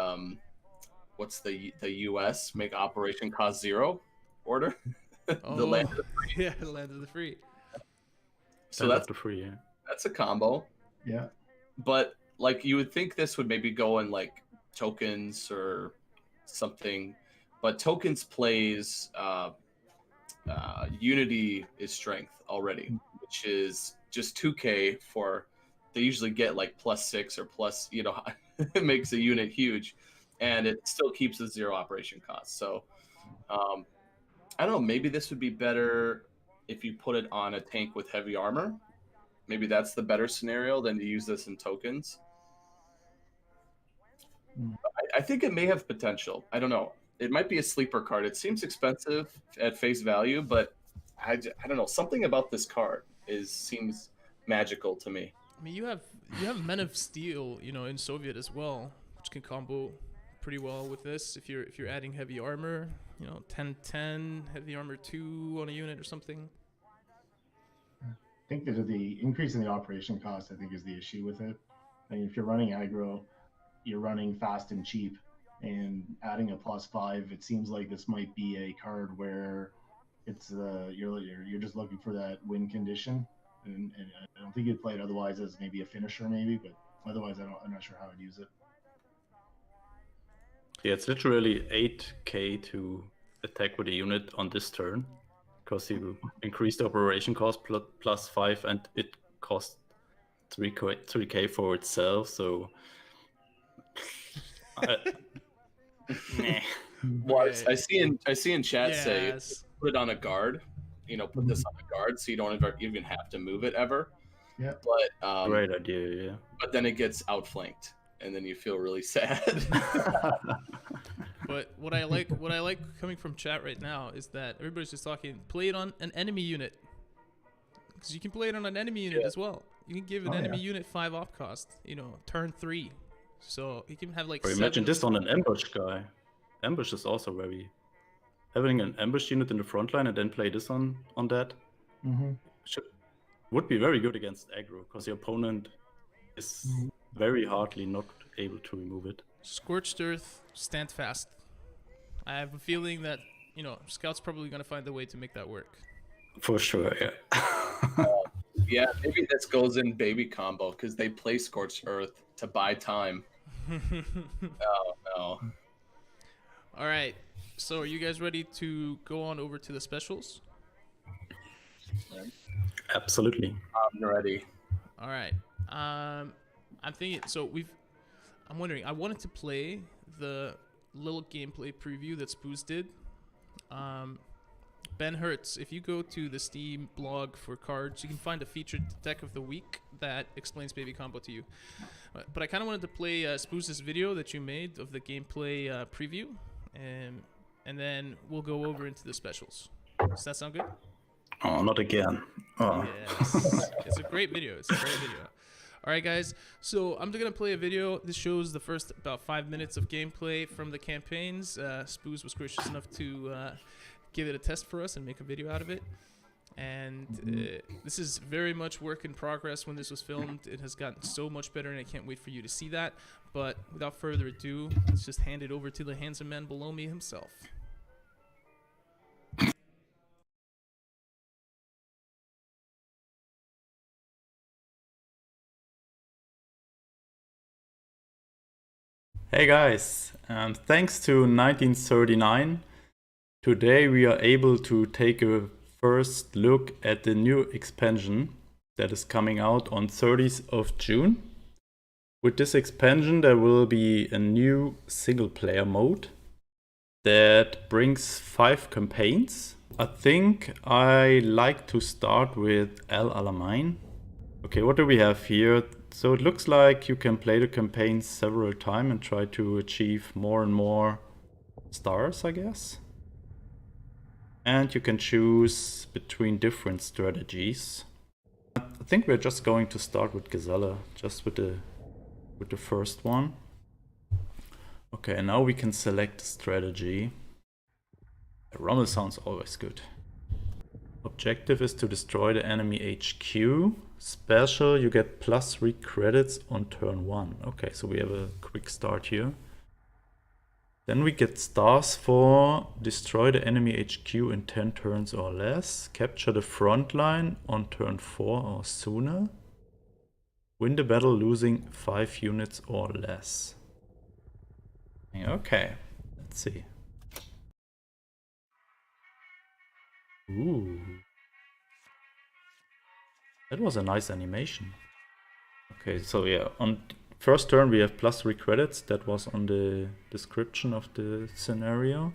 what's the US make operation cost 0 order. The land of the free. Yeah, the land of the free. So that's the free, yeah. That's a combo. Yeah. But like you would think this would maybe go in like tokens or something, but tokens plays unity is strength already, which is just 2k for, they usually get like +6 or plus, you know, it makes a unit huge, and it still keeps a 0 operation cost. So I don't know, maybe this would be better if you put it on a tank with heavy armor. Maybe that's the better scenario than to use this in tokens. I think it may have potential. I don't know. It might be a sleeper card. It seems expensive at face value, but I don't know. Something about this card seems magical to me. I mean, you have Men of Steel, you know, in Soviet as well, which can combo pretty well with this. If you're adding heavy armor, you know, 10/10 heavy armor 2 on a unit or something. I think that the increase in the operation cost, I think, is the issue with it. I mean, if you're running aggro, you're running fast and cheap, and adding a +5, it seems like this might be a card where it's you're just looking for that win condition, and I don't think you'd play it otherwise as maybe a finisher, maybe, but otherwise I'm not sure how I'd use it. Yeah, it's literally 8k to attack with a unit on this turn, because you increased the operation cost +5, and it costs 3k for itself. So, Well, I see in chat say Yes. put it on a guard. You know, put this on a guard so you don't even have to move it ever. Yeah. But great idea, yeah. But then it gets outflanked, and then you feel really sad. But what I like coming from chat right now is that everybody's just talking, play it on an enemy unit. Because you can play it on an enemy unit as well. You can give an enemy unit 5 op cost, you know, turn 3. So you can have like Or imagine this on an ambush guy. Ambush is also very... Having an ambush unit in the front line and then play this on that would be very good against aggro, because your opponent is very hardly not able to remove it. Scorched Earth, Stand Fast. I have a feeling that, you know, Scout's probably going to find a way to make that work. For sure, yeah. Yeah, maybe this goes in baby combo, because they play Scorched Earth to buy time. Oh, no. All right. So are you guys ready to go on over to the specials? Absolutely. I'm ready. All right. I'm thinking, so I'm wondering, I wanted to play the little gameplay preview that Spooz did. Ben Hertz, if you go to the Steam blog for cards, you can find a featured deck of the week that explains baby combo to you. But I kind of wanted to play Spooz's video that you made of the gameplay preview, and then we'll go over into the specials. Does that sound good? Oh, not again. Oh. Yes. It's a great video. All right, guys. So I'm going to play a video. This shows the first about 5 minutes of gameplay from the campaigns. Spooz was gracious enough to give it a test for us and make a video out of it. And this is very much work in progress. When this was filmed, it has gotten so much better, and I can't wait for you to see that. But without further ado, let's just hand it over to the handsome man below me himself. Hey guys, thanks to 1939, today we are able to take a first look at the new expansion that is coming out on 30th of June. With this expansion there will be a new single player mode that brings 5 campaigns. I think I like to start with Al Alamein. Okay, what do we have here? So it looks like you can play the campaign several times and try to achieve more and more stars, I guess. And you can choose between different strategies. I think we're just going to start with Gazella, just with the first one. Okay, now we can select the strategy. Rommel sounds always good. Objective is to destroy the enemy HQ. Special, you get +3 credits on turn 1. Okay, so we have a quick start here. Then we get stars for destroy the enemy HQ in 10 turns or less. Capture the front line on turn 4 or sooner. Win the battle losing 5 units or less. Okay, let's see. Ooh. That was a nice animation. Okay, so yeah, on first turn we have +3 credits. That was on the description of the scenario.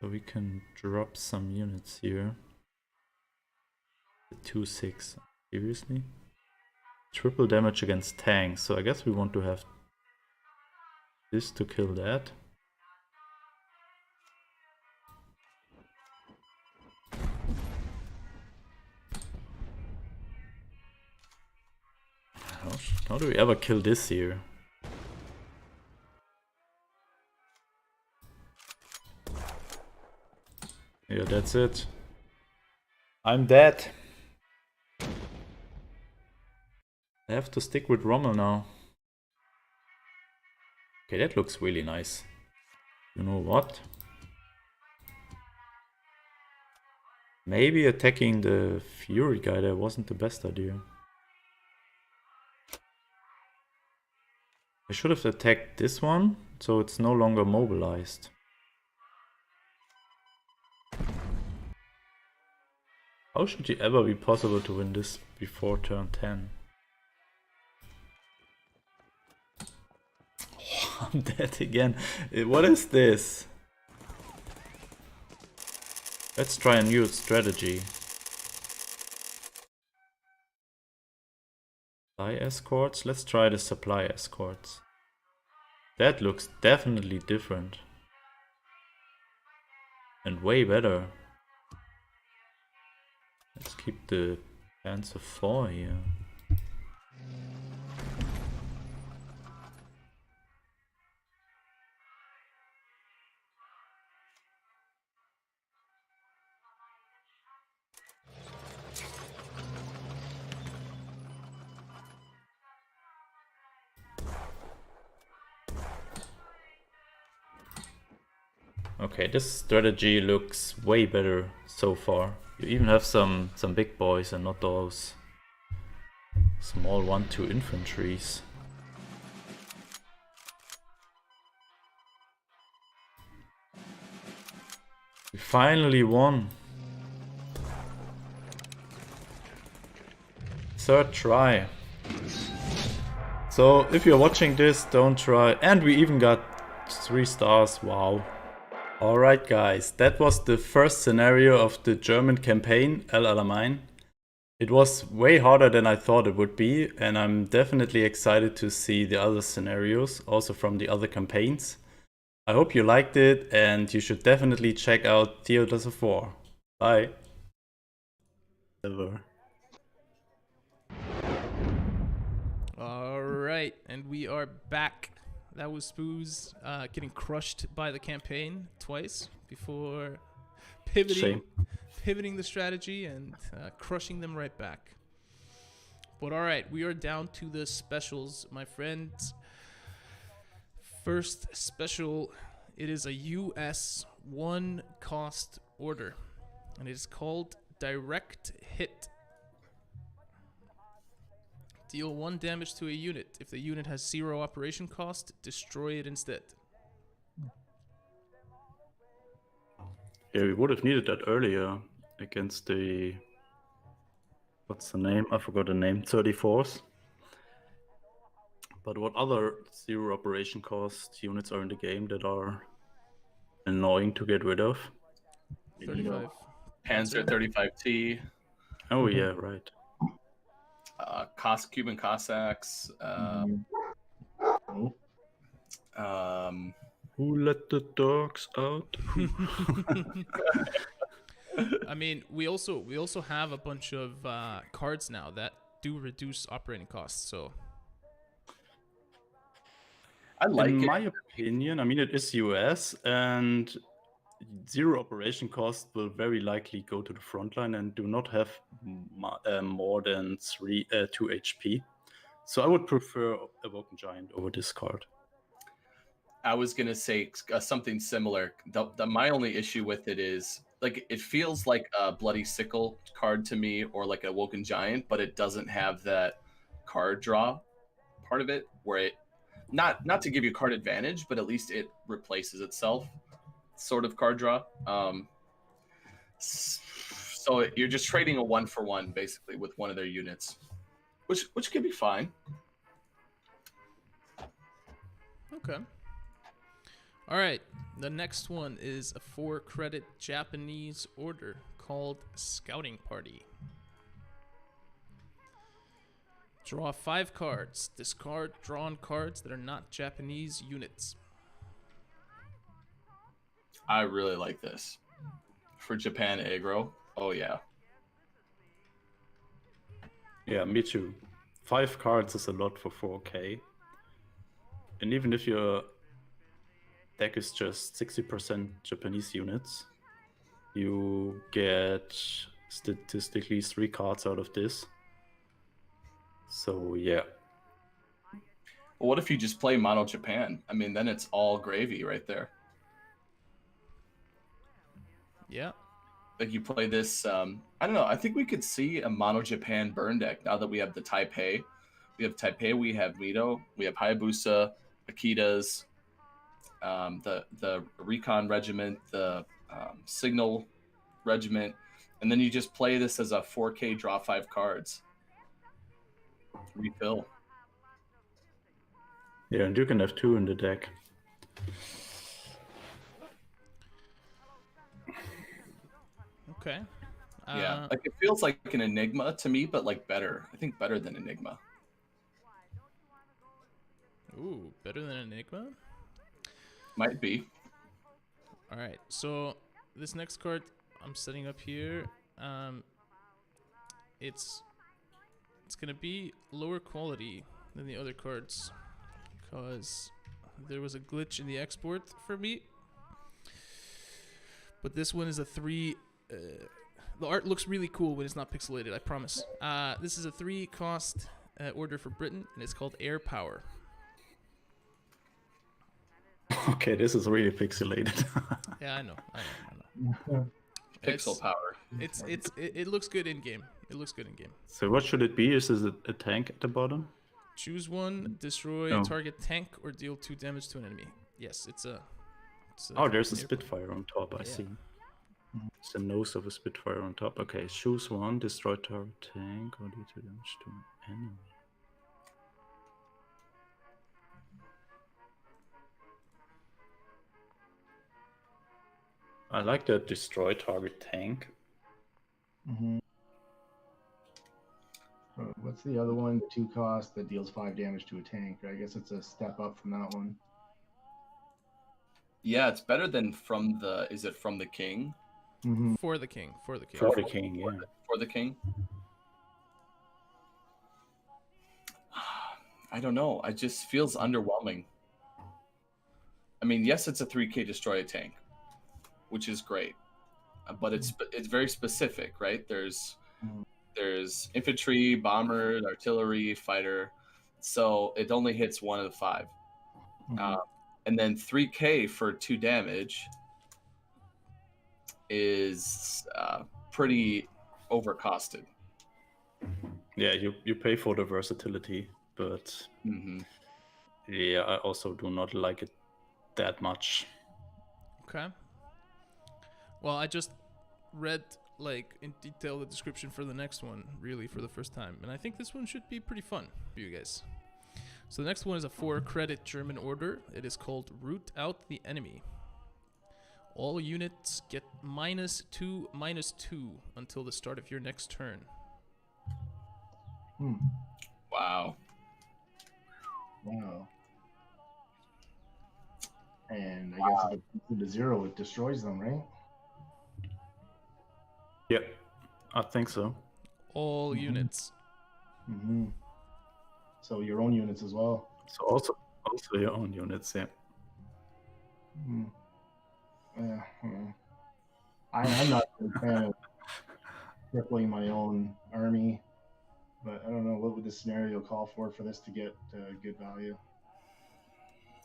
So we can drop some units here. 2-6, seriously? Triple damage against tanks, so I guess we want to have this to kill that. How do we ever kill this here? Yeah, that's it. I'm dead. I have to stick with Rommel now. Okay, that looks really nice. You know what? Maybe attacking the Fury guy there wasn't the best idea. I should have attacked this one, so it's no longer mobilized. How should it ever be possible to win this before turn 10? Oh, I'm dead again. What is this? Let's try a new strategy. Supply escorts? Let's try the supply escorts. That looks definitely different. And way better. Let's keep the Panzer IV here. Okay, this strategy looks way better so far. You even have some big boys and not those small 1-2 infantries. We finally won. Third try. So if you're watching this, don't try. And we even got 3 stars, wow. Alright guys, that was the first scenario of the German campaign, Al Alamein. It was way harder than I thought it would be, and I'm definitely excited to see the other scenarios, also from the other campaigns. I hope you liked it, and you should definitely check out Theaters of War. Bye! Alright, and we are back. That was Spooz getting crushed by the campaign twice before pivoting pivoting the strategy and crushing them right back. But all right, we are down to the specials, my friends. First special, it is a US 1 cost order, and it is called Direct Hit. Deal 1 damage to a unit. If the unit has 0 operation cost, destroy it instead. Yeah, we would have needed that earlier against the... What's the name? I forgot the name. 34s. But what other 0 operation cost units are in the game that are annoying to get rid of? 35. Panzer 35T. Oh yeah, right. Cuban Cossacks. Who let the dogs out? I mean, we also have a bunch of cards now that do reduce operating costs. So, I like in it. my opinion, I mean, it is US, and 0 operation cost will very likely go to the front line and do not have more than 2 HP. So I would prefer Awoken Giant over this card. I was gonna say something similar. My only issue with it is like it feels like a Bloody Sickle card to me, or like a Woken Giant, but it doesn't have that card draw part of it, where it not to give you card advantage, but at least it replaces itself, sort of card draw. So you're just trading a 1-for-1 basically with one of their units, which could be fine. okay. All right, the next one is a 4-credit Japanese order called Scouting Party. Draw 5 cards. Discard drawn cards that are not Japanese units. I really like this for Japan aggro. Oh yeah. Yeah, me too. 5 cards is a lot for 4K. And even if your deck is just 60% Japanese units, you get statistically 3 cards out of this. So yeah. Well, what if you just play mono Japan? I mean, then it's all gravy right there. Yeah. Like you play this, I don't know. I think we could see a mono Japan burn deck now that we have the Taipei. We have Taipei, we have Mito, we have Hayabusa, Akitas, the Recon Regiment, the Signal Regiment, and then you just play this as a 4K draw 5 cards. Refill. Yeah, and you can have 2 in the deck. Okay. Yeah, like it feels like an Enigma to me, but like better. I think better than Enigma. Ooh, better than Enigma? Might be. All right, so this next card I'm setting up here, it's gonna be lower quality than the other cards because there was a glitch in the export for me. But this one is a 3. The art looks really cool when it's not pixelated, I promise. This is a 3-cost order for Britain, and it's called Air Power. Okay, this is really pixelated. Yeah, I know. Pixel power. It looks good in game. It looks good in game. So what should it be? Is this a tank at the bottom? Choose one, destroy No. target tank, or deal 2 damage to an enemy. Yes, it's a Oh, there's a air- Spitfire on top, I Yeah. see. It's the nose of a Spitfire on top. Okay, choose one, destroy target tank, or deal 2 damage to an enemy. I like that destroy target tank. Mm-hmm. What's the other one? The 2 cost that deals 5 damage to a tank. I guess it's a step up from that one. Yeah, it's better than from the. Is it from the King? Mm-hmm. For the king. For the king, yeah. For the King. I don't know. It just feels underwhelming. I mean, yes, it's a 3K destroy a tank, which is great. but it's very specific, right? There's Mhm. infantry, bomber, artillery, fighter, so it only hits 1 of the 5. Mhm. And then 3K for 2 damage is pretty overcosted. Yeah, you pay for the versatility, but yeah, I also do not like it that much. Okay. Well, I just read like in detail the description for the next one, really, for the first time, and I think this one should be pretty fun for you guys. So the next one is a 4-credit German order. It is called Root Out the Enemy. All units get -2/-2 until the start of your next turn. Wow. And I guess if it comes to 0, it destroys them, right? Yeah, I think so. All units. Mm-hmm. So your own units as well. So also your own units, yeah. I'm not a fan of crippling my own army, but I don't know, what would the scenario call for this to get good value?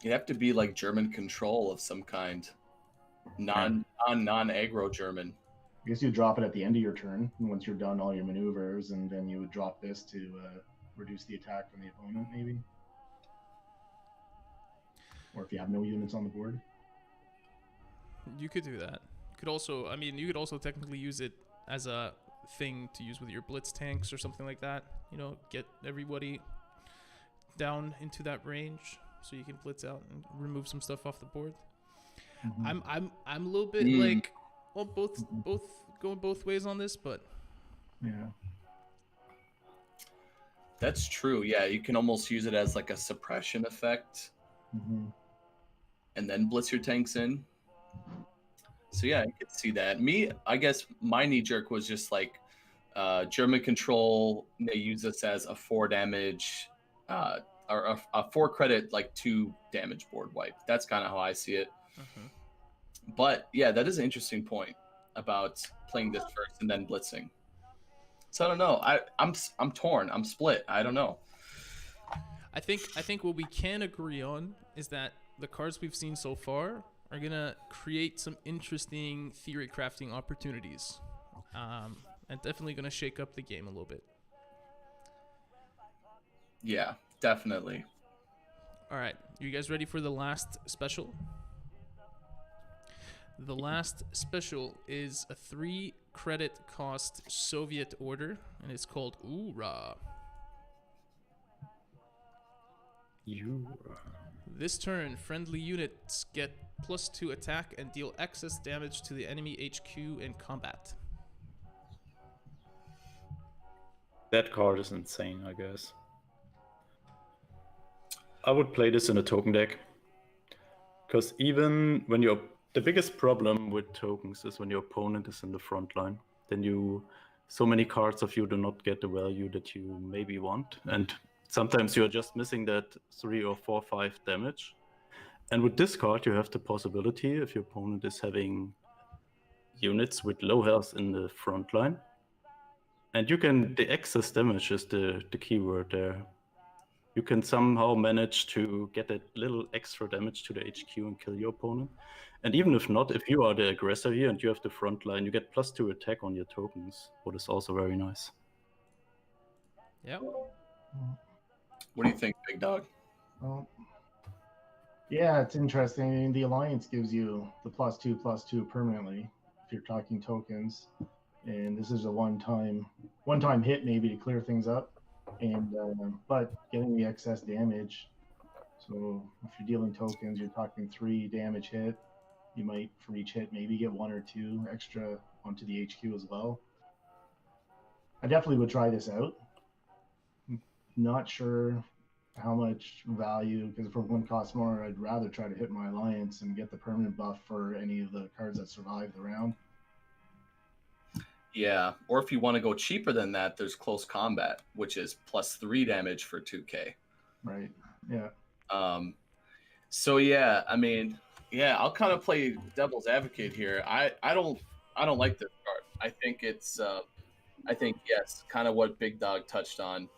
You have to be like German control of some kind, non-aggro German. I guess you drop it at the end of your turn once you're done all your maneuvers, and then you would drop this to reduce the attack from the opponent, maybe. Or if you have no units on the board. You could do that. You could also technically use it as a thing to use with your blitz tanks or something like that. You know, get everybody down into that range so you can blitz out and remove some stuff off the board. I'm a little bit like, well, both going both ways on this, but yeah, that's true. Yeah, you can almost use it as like a suppression effect, and then blitz your tanks in. So yeah, I could see that. I guess my knee jerk was just like German control. They use this as a 4 damage or a 4-credit like 2 damage board wipe. That's kind of how I see it. But yeah, that is an interesting point about playing this first and then blitzing. So I don't know. I'm torn. I'm split. I don't know. I think what we can agree on is that the cards we've seen so far are gonna create some interesting theory crafting opportunities, and definitely gonna shake up the game a little bit. Yeah, definitely. All right, you guys ready for the last special? The last special is a 3-credit cost Soviet order, and it's called Ura. This turn, friendly units get +2 attack and deal excess damage to the enemy HQ in combat. That card is insane, I guess. I would play this in a token deck. Because even when the biggest problem with tokens is when your opponent is in the front line. Then so many cards of you do not get the value that you maybe want. And sometimes you're just missing that 3 or 4, 5 damage. And with this card, you have the possibility, if your opponent is having units with low health in the front line, and the excess damage is the keyword there. You can somehow manage to get a little extra damage to the HQ and kill your opponent. And even if not, if you are the aggressor here and you have the front line, you get +2 attack on your tokens, what is also very nice. Yeah. What do you think, Big Dog? Well, yeah, it's interesting. I mean, the Alliance gives you the +2/+2 permanently if you're talking tokens, and this is a one-time hit maybe to clear things up, and but getting the excess damage. So if you're dealing tokens, you're talking 3 damage hit. You might, for each hit, maybe get 1 or 2 extra onto the HQ as well. I definitely would try this out. Not sure how much value, because if one costs more, I'd rather try to hit my Alliance and get the permanent buff for any of the cards that survive the round. Yeah, or if you want to go cheaper than that, there's Close Combat, which is +3 damage for 2K. Right, yeah. So yeah, I mean, yeah, I'll kind of play devil's advocate here. I don't I don't like this card. I think it's I think yes, kind of what Big Dog touched on.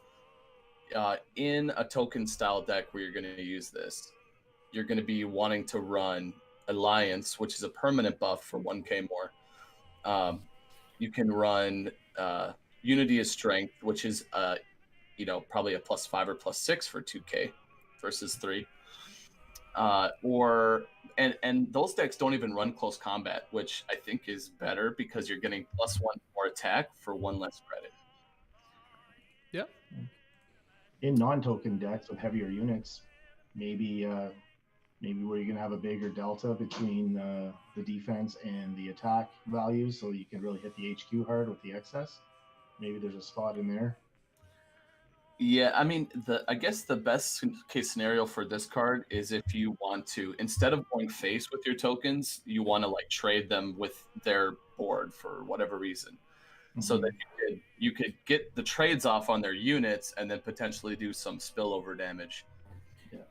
In a token style deck where you're going to use this, you're going to be wanting to run Alliance, which is a permanent buff for 1k more. You can run Unity of Strength, which is probably a +5 or +6 for 2k versus 3. And those decks don't even run close combat, which I think is better because you're getting +1 more attack for 1 less credit. Yep. In non-token decks with heavier units, maybe where you're gonna have a bigger delta between the defense and the attack values, so you can really hit the HQ hard with the excess. Maybe there's a spot in there. Yeah, I mean, I guess the best case scenario for this card is if you want to, instead of going face with your tokens, you want to like trade them with their board for whatever reason, so that you could get the trades off on their units and then potentially do some spillover damage. Yeah.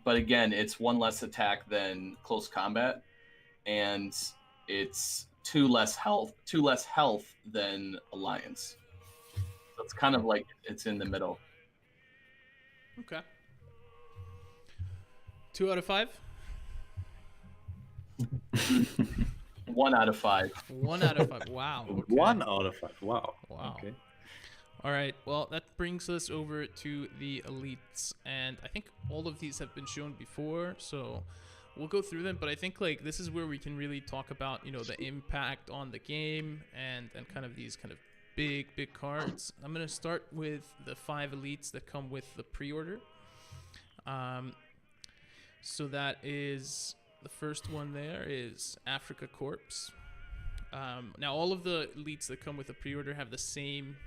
But again, it's 1 less attack than close combat, and it's 2 less health than Alliance. So it's kind of like it's in the middle. Okay. 2 out of 5. 1 out of 5. 1 out of 5. Wow. Okay. 1 out of 5. Wow. Wow. Okay. All right. Well, that brings us over to the elites, and I think all of these have been shown before, so we'll go through them. But I think like this is where we can really talk about the impact on the game and kind of these kind of big cards. I'm gonna start with the 5 elites that come with the pre-order. So that is the first one. There is Africa Corps. Now all of the elites that come with the pre-order have the same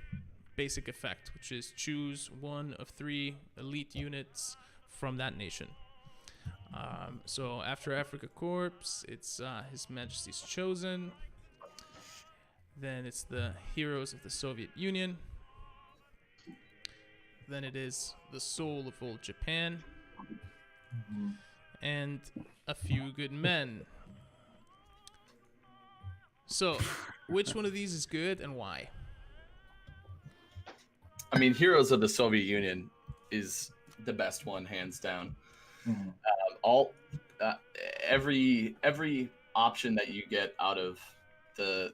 basic effect, which is choose 1 of 3 elite units from that nation. So after Africa Corps, it's His Majesty's Chosen. Then it's the Heroes of the Soviet Union. Then it is the Soul of Old Japan. And A Few Good Men. So, which one of these is good and why? I mean, Heroes of the Soviet Union is the best one, hands down. Every option that you get out of the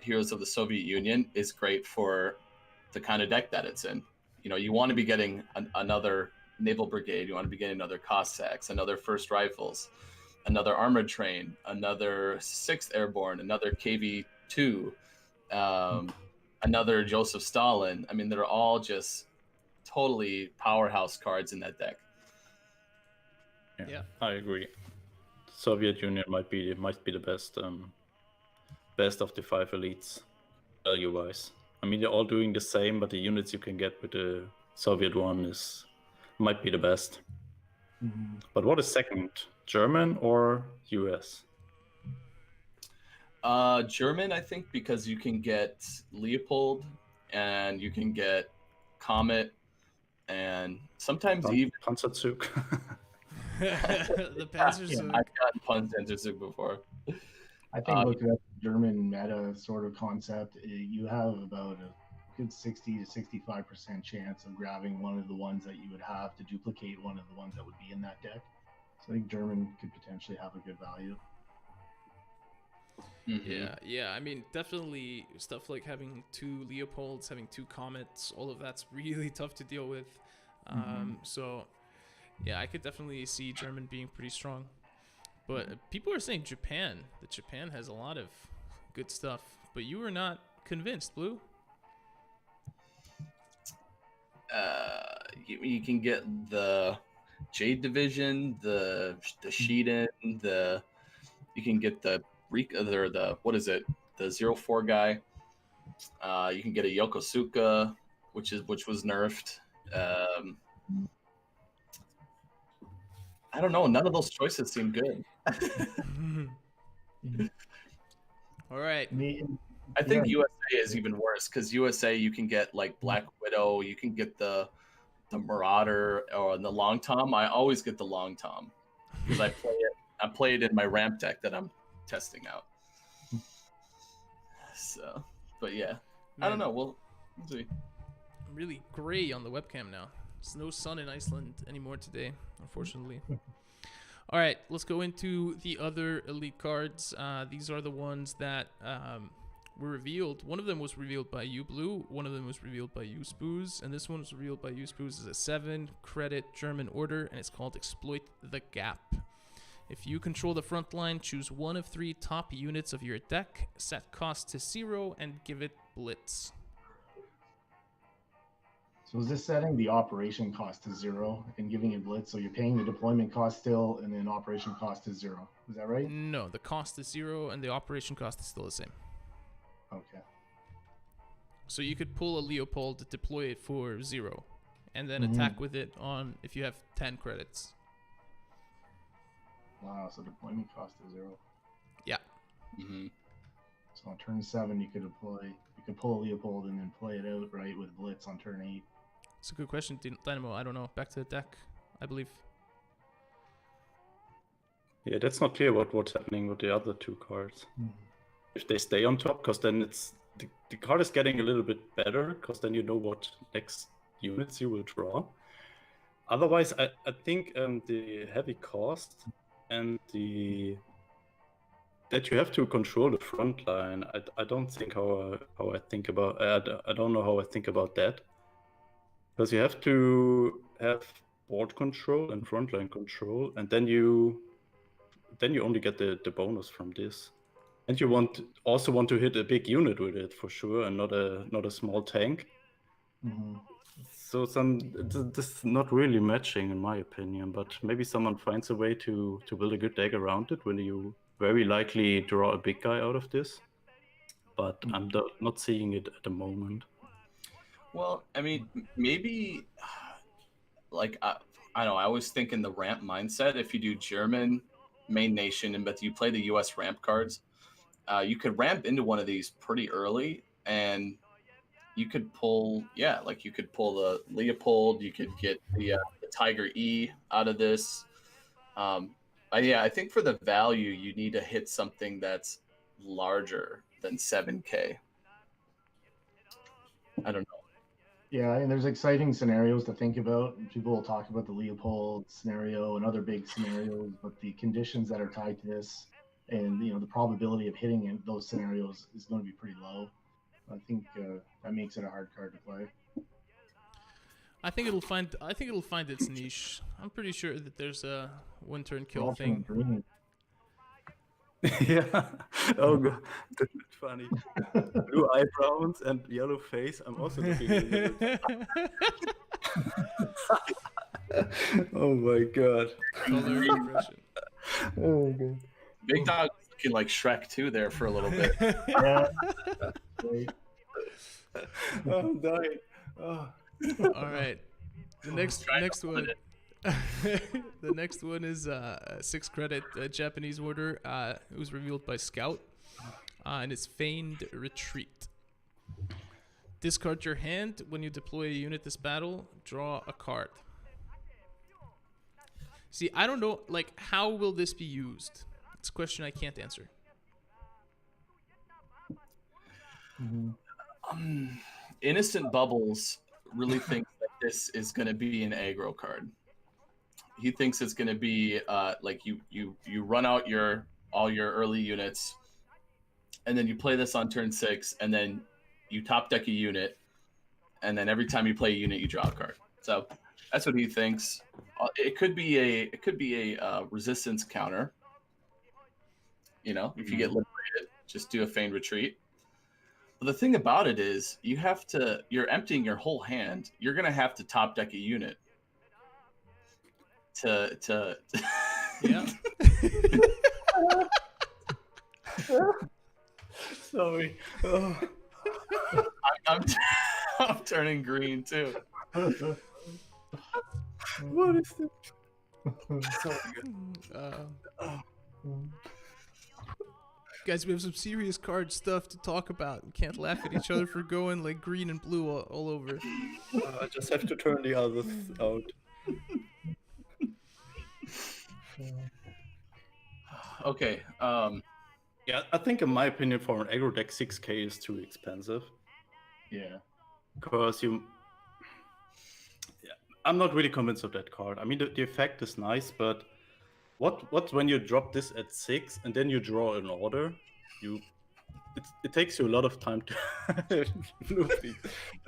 Heroes of the Soviet Union is great for the kind of deck that it's in. You want to be getting another Naval Brigade, you want to be getting another Cossacks, another First Rifles, another Armored Train, another 6th Airborne, another KV-2, another Joseph Stalin. I mean, they're all just totally powerhouse cards in that deck. Yeah. I agree. Soviet Union might be the best of the 5 elites, value-wise. I mean, they're all doing the same, but the units you can get with the Soviet one might be the best. But what is second, German or US? German, I think, because you can get Leopold and you can get Comet and sometimes even Panzerzug. The Panzerzug. I've gotten Panzerzug before. I think looking at the German meta sort of concept, you have about a good 60 to 65% chance of grabbing one of the ones that you would have to duplicate one of the ones that would be in that deck. So I think German could potentially have a good value. Yeah. I mean, definitely stuff like having 2 Leopolds, having 2 Comets, all of that's really tough to deal with. So, yeah, I could definitely see German being pretty strong. But people are saying Japan. That Japan has a lot of good stuff. But you were not convinced, Blue. You can get the Jade Division, the Shiden, you can get the what is it? The 04 guy. You can get a Yokosuka, which was nerfed. I don't know. None of those choices seem good. All right. I think USA is even worse because USA you can get like Black Widow, you can get the Marauder or the Long Tom. I always get the Long Tom because I play it in my ramp deck that I'm testing out. So, but yeah, I don't know. We'll see. Really gray on the webcam now. There's no sun in Iceland anymore today, unfortunately. All right, let's go into the other elite cards. These are the ones that were revealed. One of them was revealed by you, Blue. One of them was revealed by you, Spooz. And this one was revealed by you, Spooz, as a 7-credit German order, and it's called Exploit the Gap. If you control the front line, choose one of 3 top units of your deck, set cost to 0, and give it Blitz. So is this setting the operation cost to 0 and giving it Blitz? So you're paying the deployment cost still, and then operation cost is 0. Is that right? No, the cost is 0, and the operation cost is still the same. Okay. So you could pull a Leopold, deploy it for 0, and then attack with it on if you have 10 credits. Wow. So deployment cost is 0. Yeah. Mm-hmm. So on turn 7, you could pull a Leopold and then play it out right with Blitz on turn 8. It's a good question, Dynamo. I don't know. Back to the deck, I believe. Yeah, that's not clear what's happening with the other 2 cards. If they stay on top, because then it's the card is getting a little bit better, because then you know what next units you will draw. Otherwise, I think the heavy cost and that you have to control the front line. I don't think how I think about. I don't know how I think about that, because you have to have board control and frontline control, and then you only get the bonus from this. And you also want to hit a big unit with it for sure, and not a small tank. Mm-hmm. So this is not really matching in my opinion, but maybe someone finds a way to build a good deck around it when you very likely draw a big guy out of this. But I'm not seeing it at the moment. Well, I mean, maybe like I don't know. I always think in the ramp mindset. If you do German main nation, but you play the U.S. ramp cards, you could ramp into one of these pretty early, and you could pull, you could pull the Leopold. You could get the Tiger E out of this. I think for the value, you need to hit something that's larger than 7K. I don't know. Yeah, and there's exciting scenarios to think about. People will talk about the Leopold scenario and other big scenarios, but the conditions that are tied to this and the probability of hitting in those scenarios is going to be pretty low. I think that makes it a hard card to play. I think it'll find its niche. I'm pretty sure that there's a one turn kill thing. Green. Yeah. Oh god, that's funny. Blue eyebrows and yellow face. I'm also looking at it. Oh my god. Color impression. Oh god. Big Dog looking like Shrek too there for a little bit. Yeah. Great. Oh, I'm dying. Oh. All right. The next one. The next one is a 6-credit Japanese order. It was revealed by Scout, and it's Feigned Retreat. Discard your hand when you deploy a unit this battle. Draw a card. See, I don't know. How will this be used? It's a question I can't answer. Innocent Bubbles really thinks that this is going to be an aggro card. He thinks it's going to be you run out all your early units, and then you play this on turn 6, and then you top deck a unit, and then every time you play a unit, you draw a card. So that's what he thinks. It could be a resistance counter. If you get liberated, just do a Feigned Retreat. But the thing about it is, you're emptying your whole hand. You're gonna have to top deck a unit to Yeah. Sorry. Oh. I'm turning green too. What is this? Guys, we have some serious card stuff to talk about. We can't laugh at each other for going green and blue all over. I just have to turn the others out. Okay. Yeah, I think in my opinion, for an aggro deck, 6k is too expensive. Yeah. Because I'm not really convinced of that card. I mean, the effect is nice, but what when you drop this at 6 and then you draw an order, it takes you a lot of time to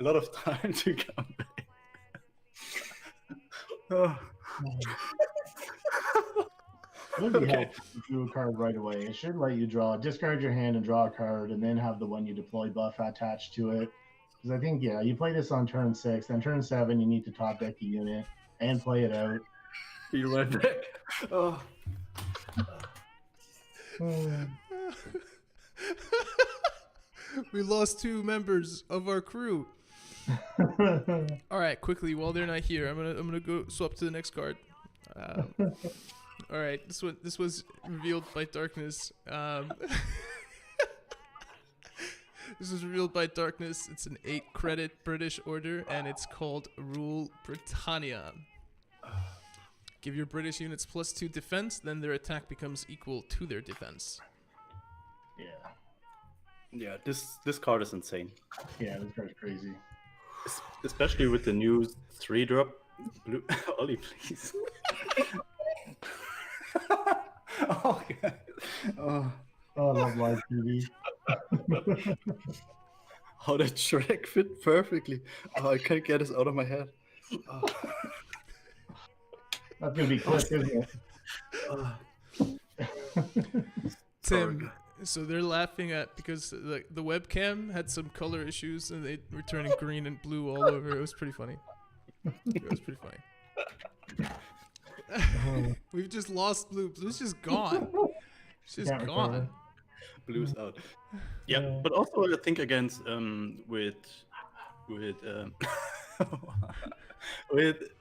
a lot of time to come back. Oh. It would be helpful if you drew a card right away. It should let you discard your hand and draw a card, and then have the one you deploy buff attached to it. Because I think, you play this on turn 6, then turn 7, you need to top deck a unit and play it out. Be right back. Oh. We lost 2 members of our crew. All right, quickly, while they're not here, I'm gonna go swap to the next card. All right, this was revealed by Darkness. This was revealed by Darkness. It's an 8-credit British order, and it's called Rule Britannia. Give your British units +2 defense, then their attack becomes equal to their defense. Yeah, this card is insane. Yeah, this card's crazy. Especially with the new 3-drop. Blue. Ollie, please. Oh, God. Oh. I love live TV. How that Shrek fit perfectly. Oh, I can't get this out of my head. Oh. That's gonna be quick, isn't it? Tim, so they're laughing at because the webcam had some color issues and they were turning green and blue all over. It was pretty funny. We've just lost Blue. Blue's just gone. She's just gone. Blue's out. Yeah, but also I think against with a Brit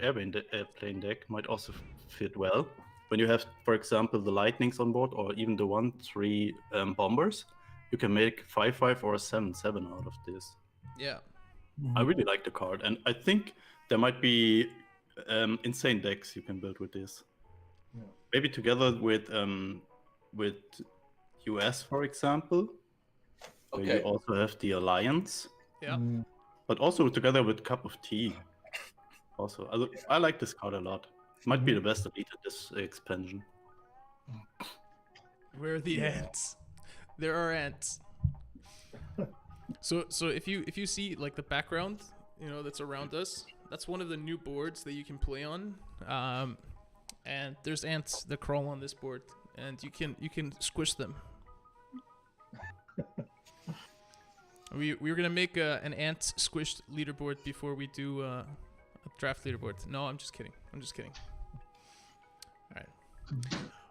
airplane deck might also fit well. When you have, for example, the Lightnings on board, or even the 1/3 bombers, you can make 5/5 or a 7/7 out of this. Yeah. I really like the card, and I think there might be insane decks you can build with this. Yeah. Maybe together with US, for example. Where you also have the Alliance. Yeah. But also together with Cup of Tea. Also, I like this card a lot. It might be the best elite at this expansion. Where are the ants? There are ants. So if you see like the background, that's around us, that's one of the new boards that you can play on. And there's ants that crawl on this board, and you can squish them. We were gonna make an ant squished leaderboard before we do a draft leaderboard. No, I'm just kidding. All right.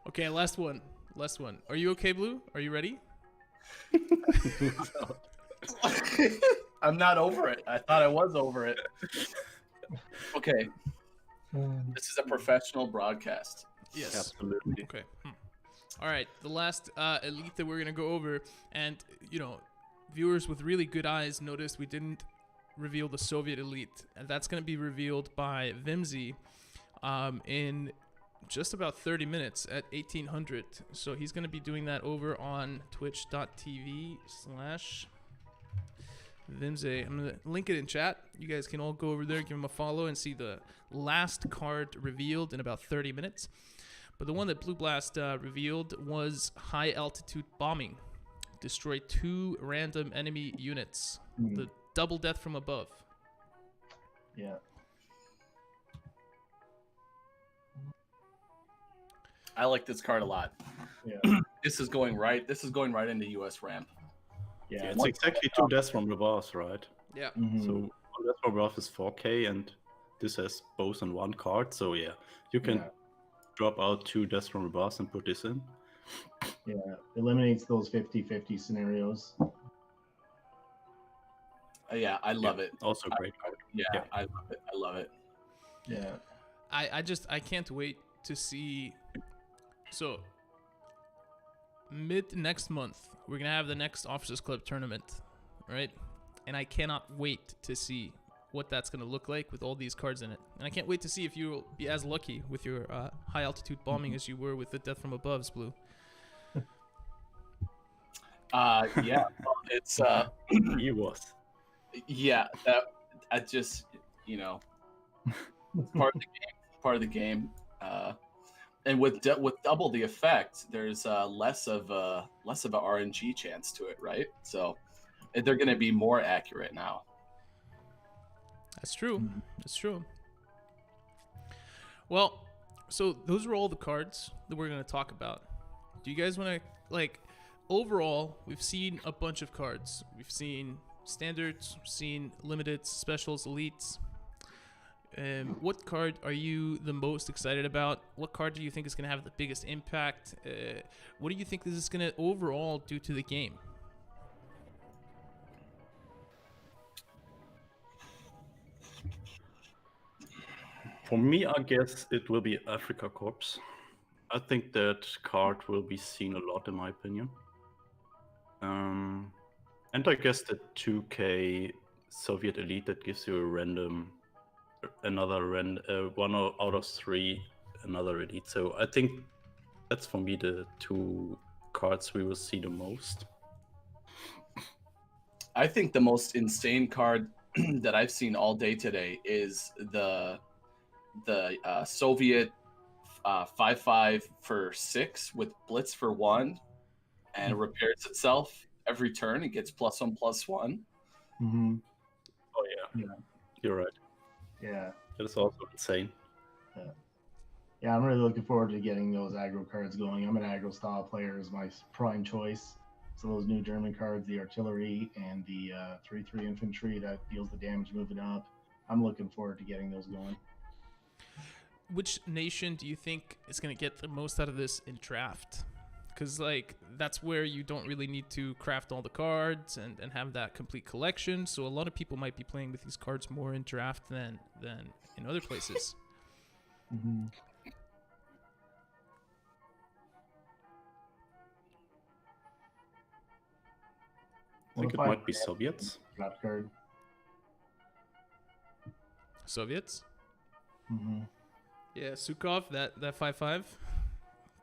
Okay, last one. Are you okay, Blue? Are you ready? I'm not over it. I thought I was over it. Okay. This is a professional broadcast. Yes. Absolutely. Okay. All right. The last elite that we're gonna go over, and viewers with really good eyes noticed we didn't reveal the Soviet elite, and that's gonna be revealed by Vimsy in just about 30 minutes at 1800. So he's gonna be doing that over on twitch.tv/Vimsy. I'm gonna link it in chat. You guys can all go over there, give him a follow, and see the last card revealed in about 30 minutes. But the one that Blue Blast revealed was high altitude bombing. Destroy 2 random enemy units. The double death from above. Yeah. I like this card a lot. Yeah. This is going right into US ramp. Yeah, it's exactly 2 deaths from the boss, right? Yeah. So 1 death from the boss is 4k, and this has both on 1 card. So yeah, you can drop out 2 deaths from the boss and put this in. Yeah, eliminates those 50-50 scenarios. Yeah, I love it. Also great card. Yeah, I love it. Yeah. I can't wait to see. So mid next month we're gonna have the next Officers Club tournament, right? And I cannot wait to see what that's gonna look like with all these cards in it. And I can't wait to see if you'll be as lucky with your high altitude bombing as you were with the Death from Above's, Blue. Yeah, well, it's He was. yeah. That I just it's part of the game. Part of the game. And with double the effect, there's less of a RNG chance to it, right? So they're going to be more accurate now. That's true. That's true. Well, so those are all the cards that we're going to talk about. Do you guys want to, overall, we've seen a bunch of cards. We've seen standards, we've seen limiteds, specials, elites. What card are you the most excited about? What card do you think is going to have the biggest impact? What do you think this is going to overall do to the game? For me, I guess it will be Africa Corps. I think that card will be seen a lot, in my opinion. And I guess the 2K Soviet Elite that gives you a random, one out of three, another elite. So I think that's for me the two cards we will see the most. I think the most insane card that I've seen all day today is the Soviet 5/5 for 6 with Blitz for 1, and it repairs itself every turn. It gets +1/+1. Mm-hmm. Oh yeah, you're right. Yeah, That is also insane. Yeah, I'm really looking forward to getting those aggro cards going. I'm an aggro style player as my prime choice. So those new German cards, the artillery and the 3/3 infantry that deals the damage moving up. I'm looking forward to getting those going. Which nation do you think is going to get the most out of this in draft? Because that's where you don't really need to craft all the cards and have that complete collection. So a lot of people might be playing with these cards more in draft than in other places. Mm-hmm. I think it might be Soviets. Draft card. Soviets? Mm-hmm. Yeah, Sukhov, that 5/5.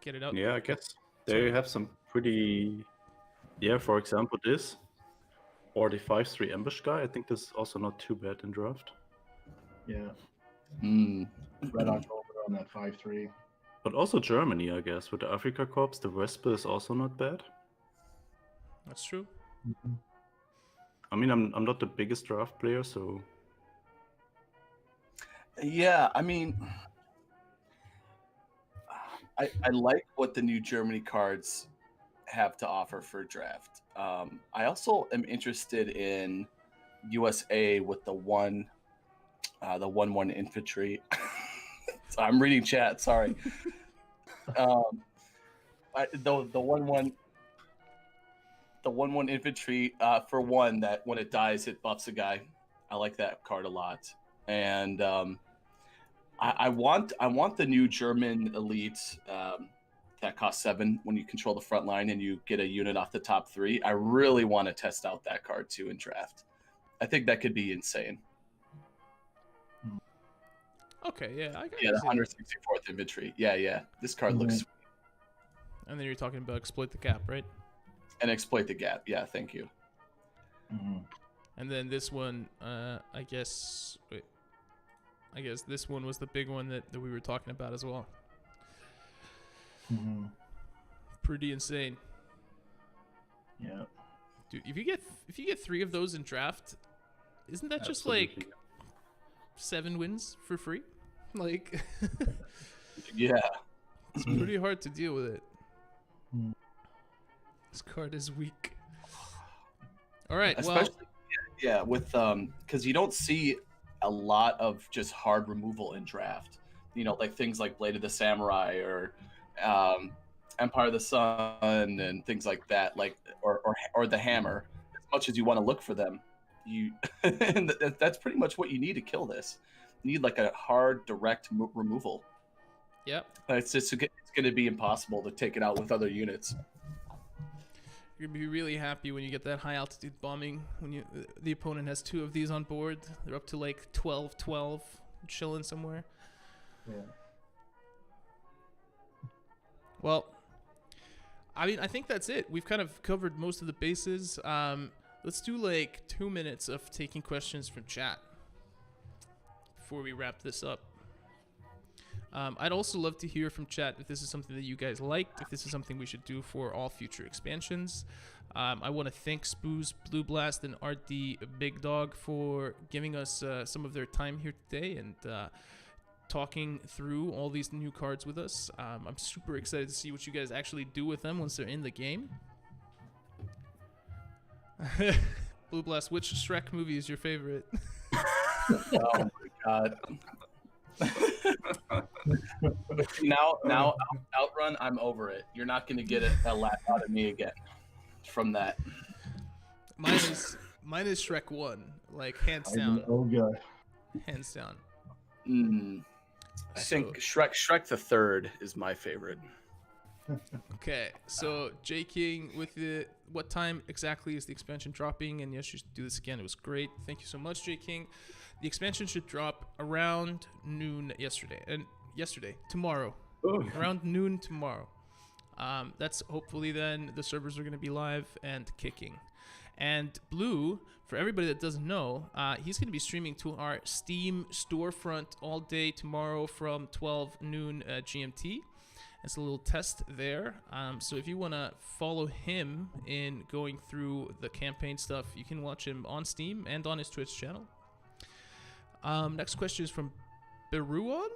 Get it out. Yeah, I guess they have some pretty. Yeah, for example, this or the 5/3 ambush guy. I think this is also not too bad in draft. Yeah. Mm. Red October on that 5/3. But also Germany, I guess, with the Africa Corps, the Vespa is also not bad. That's true. Mm-hmm. I mean, I'm not the biggest draft player, so Yeah, I mean, I like what the new Germany cards have to offer for draft. I also am interested in USA with the 1/1 infantry. So I'm reading chat. Sorry. The 1/1 infantry for 1 that when it dies it buffs a guy. I like that card a lot, and I want the new German elite that costs 7 when you control the front line and you get a unit off the top 3. I really want to test out that card too in draft. I think that could be insane. Okay, yeah. The 164th infantry. Yeah. This card looks sweet. And then you're talking about exploit the gap, right? And exploit the gap. Yeah, thank you. Mm-hmm. And then this one, I guess this one was the big one that we were talking about as well. Mm-hmm. Pretty insane. Yeah. Dude, if you get 3 of those in draft, isn't that just Absolutely. 7 wins for free? Yeah. It's pretty hard to deal with it. Mm. This card is weak. All right, Especially with because you don't see a lot of just hard removal in draft. Things like Blade of the Samurai or Empire of the Sun and things like that, or the Hammer. As much as you want to look for them, and that's pretty much what you need to kill this. You need a hard, direct removal. Yep. It's going to be impossible to take it out with other units. You're gonna be really happy when you get that high altitude bombing. When the opponent has 2 of these on board, they're up to 12, chilling somewhere. Yeah. Well, I mean, I think that's it. We've kind of covered most of the bases. Let's do like 2 minutes of taking questions from chat before we wrap this up. I'd also love to hear from chat if this is something that you guys liked, if this is something we should do for all future expansions. I want to thank Spooz, Blue Blast, and RD Big Dog for giving us some of their time here today and talking through all these new cards with us. I'm super excited to see what you guys actually do with them once they're in the game. Blue Blast, which Shrek movie is your favorite? Oh my god. now Outrun, I'm over it. You're not gonna get a laugh out of me again from that. Mine is Shrek 1, like hands down. Oh god. Hands down. I think Shrek the Third is my favorite. Okay, so J King with the what time exactly is the expansion dropping? And yes, you should do this again. It was great. Thank you so much, J King. The expansion should drop around noon tomorrow. Around noon tomorrow. That's hopefully then the servers are going to be live and kicking. And Blue, for everybody that doesn't know, he's going to be streaming to our Steam storefront all day tomorrow from 12 noon GMT. It's a little test there. So if you want to follow him in going through the campaign stuff, you can watch him on Steam and on his Twitch channel. Next question is from Beruon,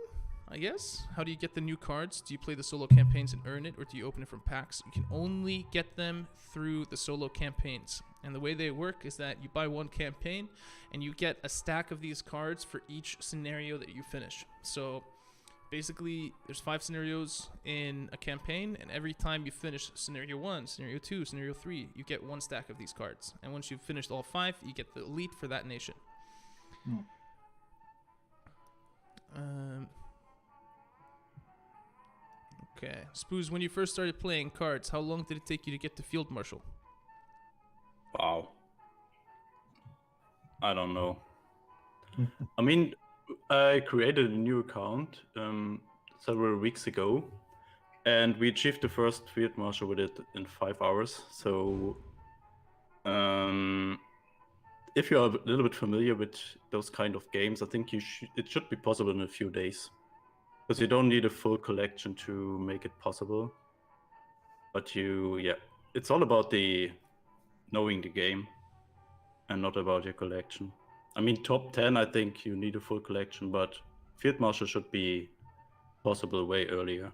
I guess. How do you get the new cards? Do you play the solo campaigns and earn it, or do you open it from packs? You can only get them through the solo campaigns. And the way they work is that you buy one campaign and you get a stack of these cards for each scenario that you finish. So basically, there's 5 scenarios in a campaign, and every time you finish scenario 1, scenario 2, scenario 3, you get one stack of these cards. And once you've finished all 5, you get the elite for that nation. Okay, Spooz, when you first started playing cards, how long did it take you to get to Field Marshal? Wow. I don't know. I mean, I created a new account several weeks ago, and we achieved the first Field Marshal with it in 5 hours. So, if you are a little bit familiar with those kind of games, I think it should be possible in a few days. Because you don't need a full collection to make it possible. But it's all about knowing the game and not about your collection. I mean, top 10, I think you need a full collection, but Field Marshal should be possible way earlier.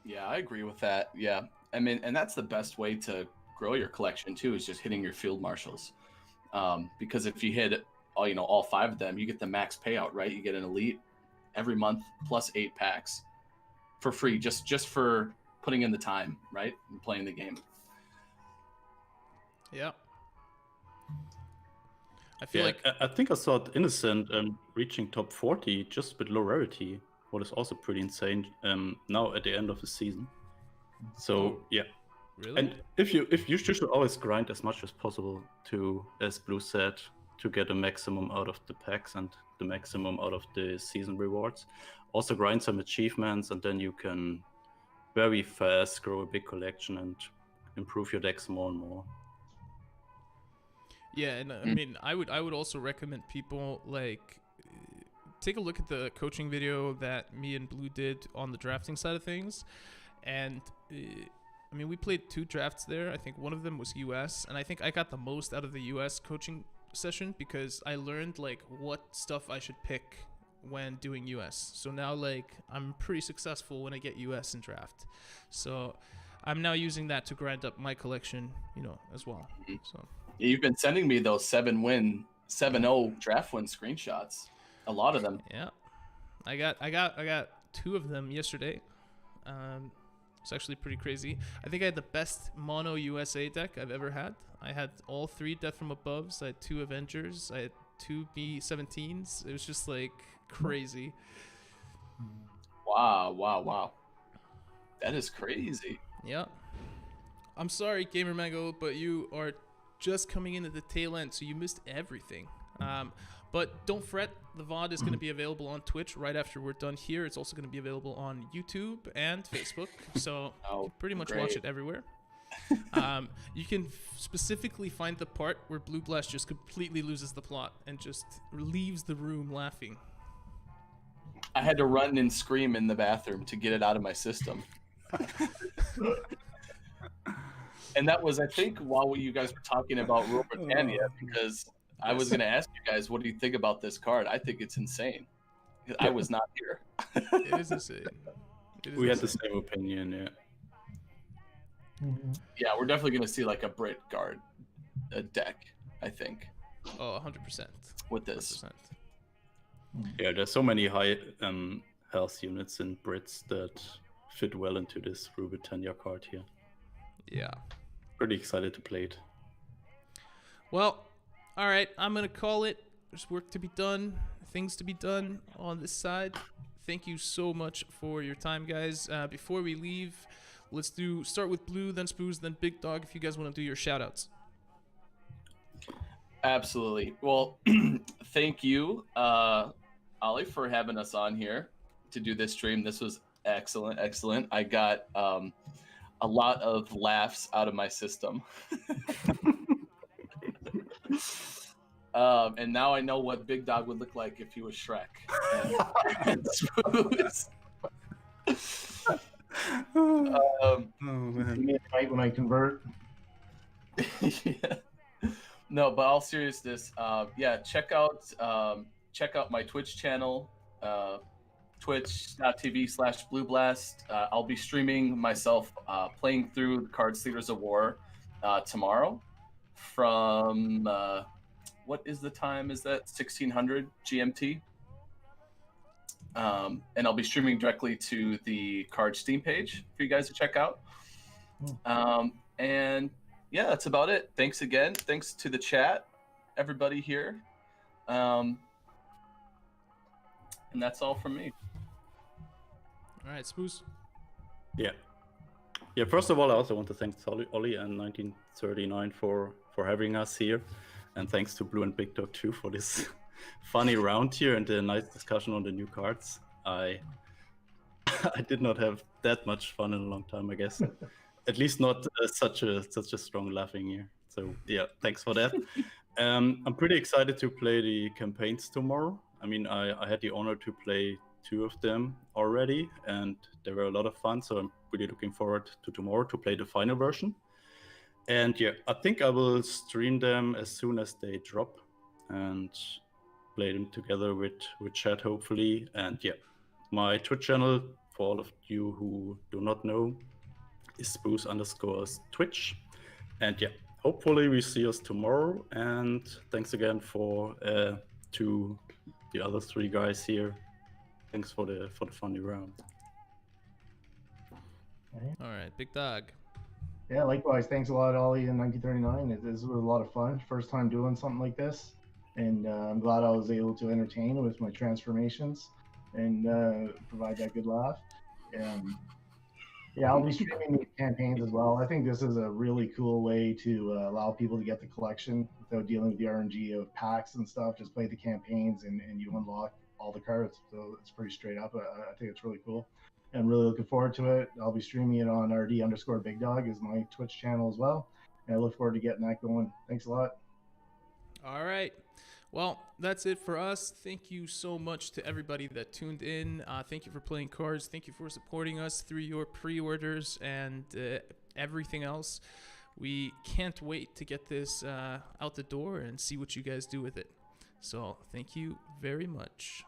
Yeah, I agree with that. Yeah, I mean, and that's the best way to grow your collection too, is just hitting your Field Marshals. Because if you hit all 5 of them, you get the max payout, right? You get an elite every month plus 8 packs for free, just for putting in the time, right? And playing the game. Yeah. I feel like I think I saw Innocent reaching top 40 just with low rarity, what is also pretty insane now at the end of the season. So yeah. Really? And if you should always grind as much as possible to, as Blue said, to get a maximum out of the packs and the maximum out of the season rewards. Also grind some achievements, and then you can very fast grow a big collection and improve your decks more and more. Yeah, and I mean, I would also recommend people take a look at the coaching video that me and Blue did on the drafting side of things, and I mean, we played 2 drafts there. I think one of them was US, and I think I got the most out of the US coaching session because I learned what stuff I should pick when doing US. So now I'm pretty successful when I get US in draft. So I'm now using that to grind up my collection, as well. So you've been sending me those 7-0 draft win screenshots. A lot of them. Yeah. I got 2 of them yesterday. It's actually pretty crazy. I think I had the best mono USA deck I've ever had. I had all 3 Death from Aboves. I had 2 Avengers. I had 2 B-17s. It was just crazy. Wow. That is crazy. Yeah. I'm sorry, Gamer Mango, but you are just coming in at the tail end, so you missed everything. But don't fret, the VOD is going to be available on Twitch right after we're done here. It's also going to be available on YouTube and Facebook, so you can pretty much watch it everywhere. You can specifically find the part where Blue Blast just completely loses the plot and just leaves the room laughing. I had to run and scream in the bathroom to get it out of my system. And that was, I think, while you guys were talking about Rule Britannia, because I was going to ask you guys, what do you think about this card? I think it's insane. I was not here. It is insane. We had the same opinion, yeah. Yeah, we're definitely going to see like a Brit guard deck, I think. Oh, 100%. With this. 100%. Yeah, there's so many high health units in Brits that fit well into this Rule Britannia card here. Yeah. Pretty excited to play it. Well, all right, I'm going to call it. There's work to be done, things to be done on this side. Thank you so much for your time, guys. Before we leave, let's start with Blue, then Spooz, then Big Dog, if you guys want to do your shout-outs. Absolutely. Well, thank you, Ollie, for having us on here to do this stream. This was excellent, excellent. I got a lot of laughs out of my system. And now I know what Big Dog would look like if he was Shrek. And Spooz. Oh man! Right when I convert. Yeah. No, but all seriousness, yeah, check out my Twitch channel, twitch.tv/BlueBlast. I'll be streaming myself playing through the Cards Theaters of War tomorrow from what is the time? Is that 1600 GMT? And I'll be streaming directly to the Cards Steam page for you guys to check out. And yeah, that's about it. Thanks again. Thanks to the chat, everybody here. And that's all from me. All right, Spooz. Yeah. First of all, I also want to thank Ollie and 1939 for having us here, and thanks to Blue and Big Dog too for this funny round here and a nice discussion on the new cards. I did not have that much fun in a long time, I guess. At least not such a strong laughing here. So yeah, thanks for that. I'm pretty excited to play the campaigns tomorrow. I mean, I had the honor to play 2 of them already, and they were a lot of fun. So I'm really looking forward to tomorrow to play the final version. And yeah, I think I will stream them as soon as they drop and play them together with chat, hopefully. And yeah, my Twitch channel, for all of you who do not know, is Spooz_Twitch. And yeah, hopefully we see us tomorrow. And thanks again to the other 3 guys here. Thanks for the funny round. All right, Big Dog. Yeah, likewise. Thanks a lot, Ollie and 1939. This was a lot of fun. First time doing something like this. And I'm glad I was able to entertain with my transformations and provide that good laugh. Yeah, I'll be streaming these campaigns as well. I think this is a really cool way to allow people to get the collection without dealing with the RNG of packs and stuff. Just play the campaigns and you unlock all the cards. So it's pretty straight up. I think it's really cool. I'm really looking forward to it. I'll be streaming it on RD_Big Dog is my Twitch channel as well. And I look forward to getting that going. Thanks a lot. All right. Well, that's it for us. Thank you so much to everybody that tuned in. Thank you for playing cards. Thank you for supporting us through your pre-orders and everything else. We can't wait to get this out the door and see what you guys do with it. So thank you very much.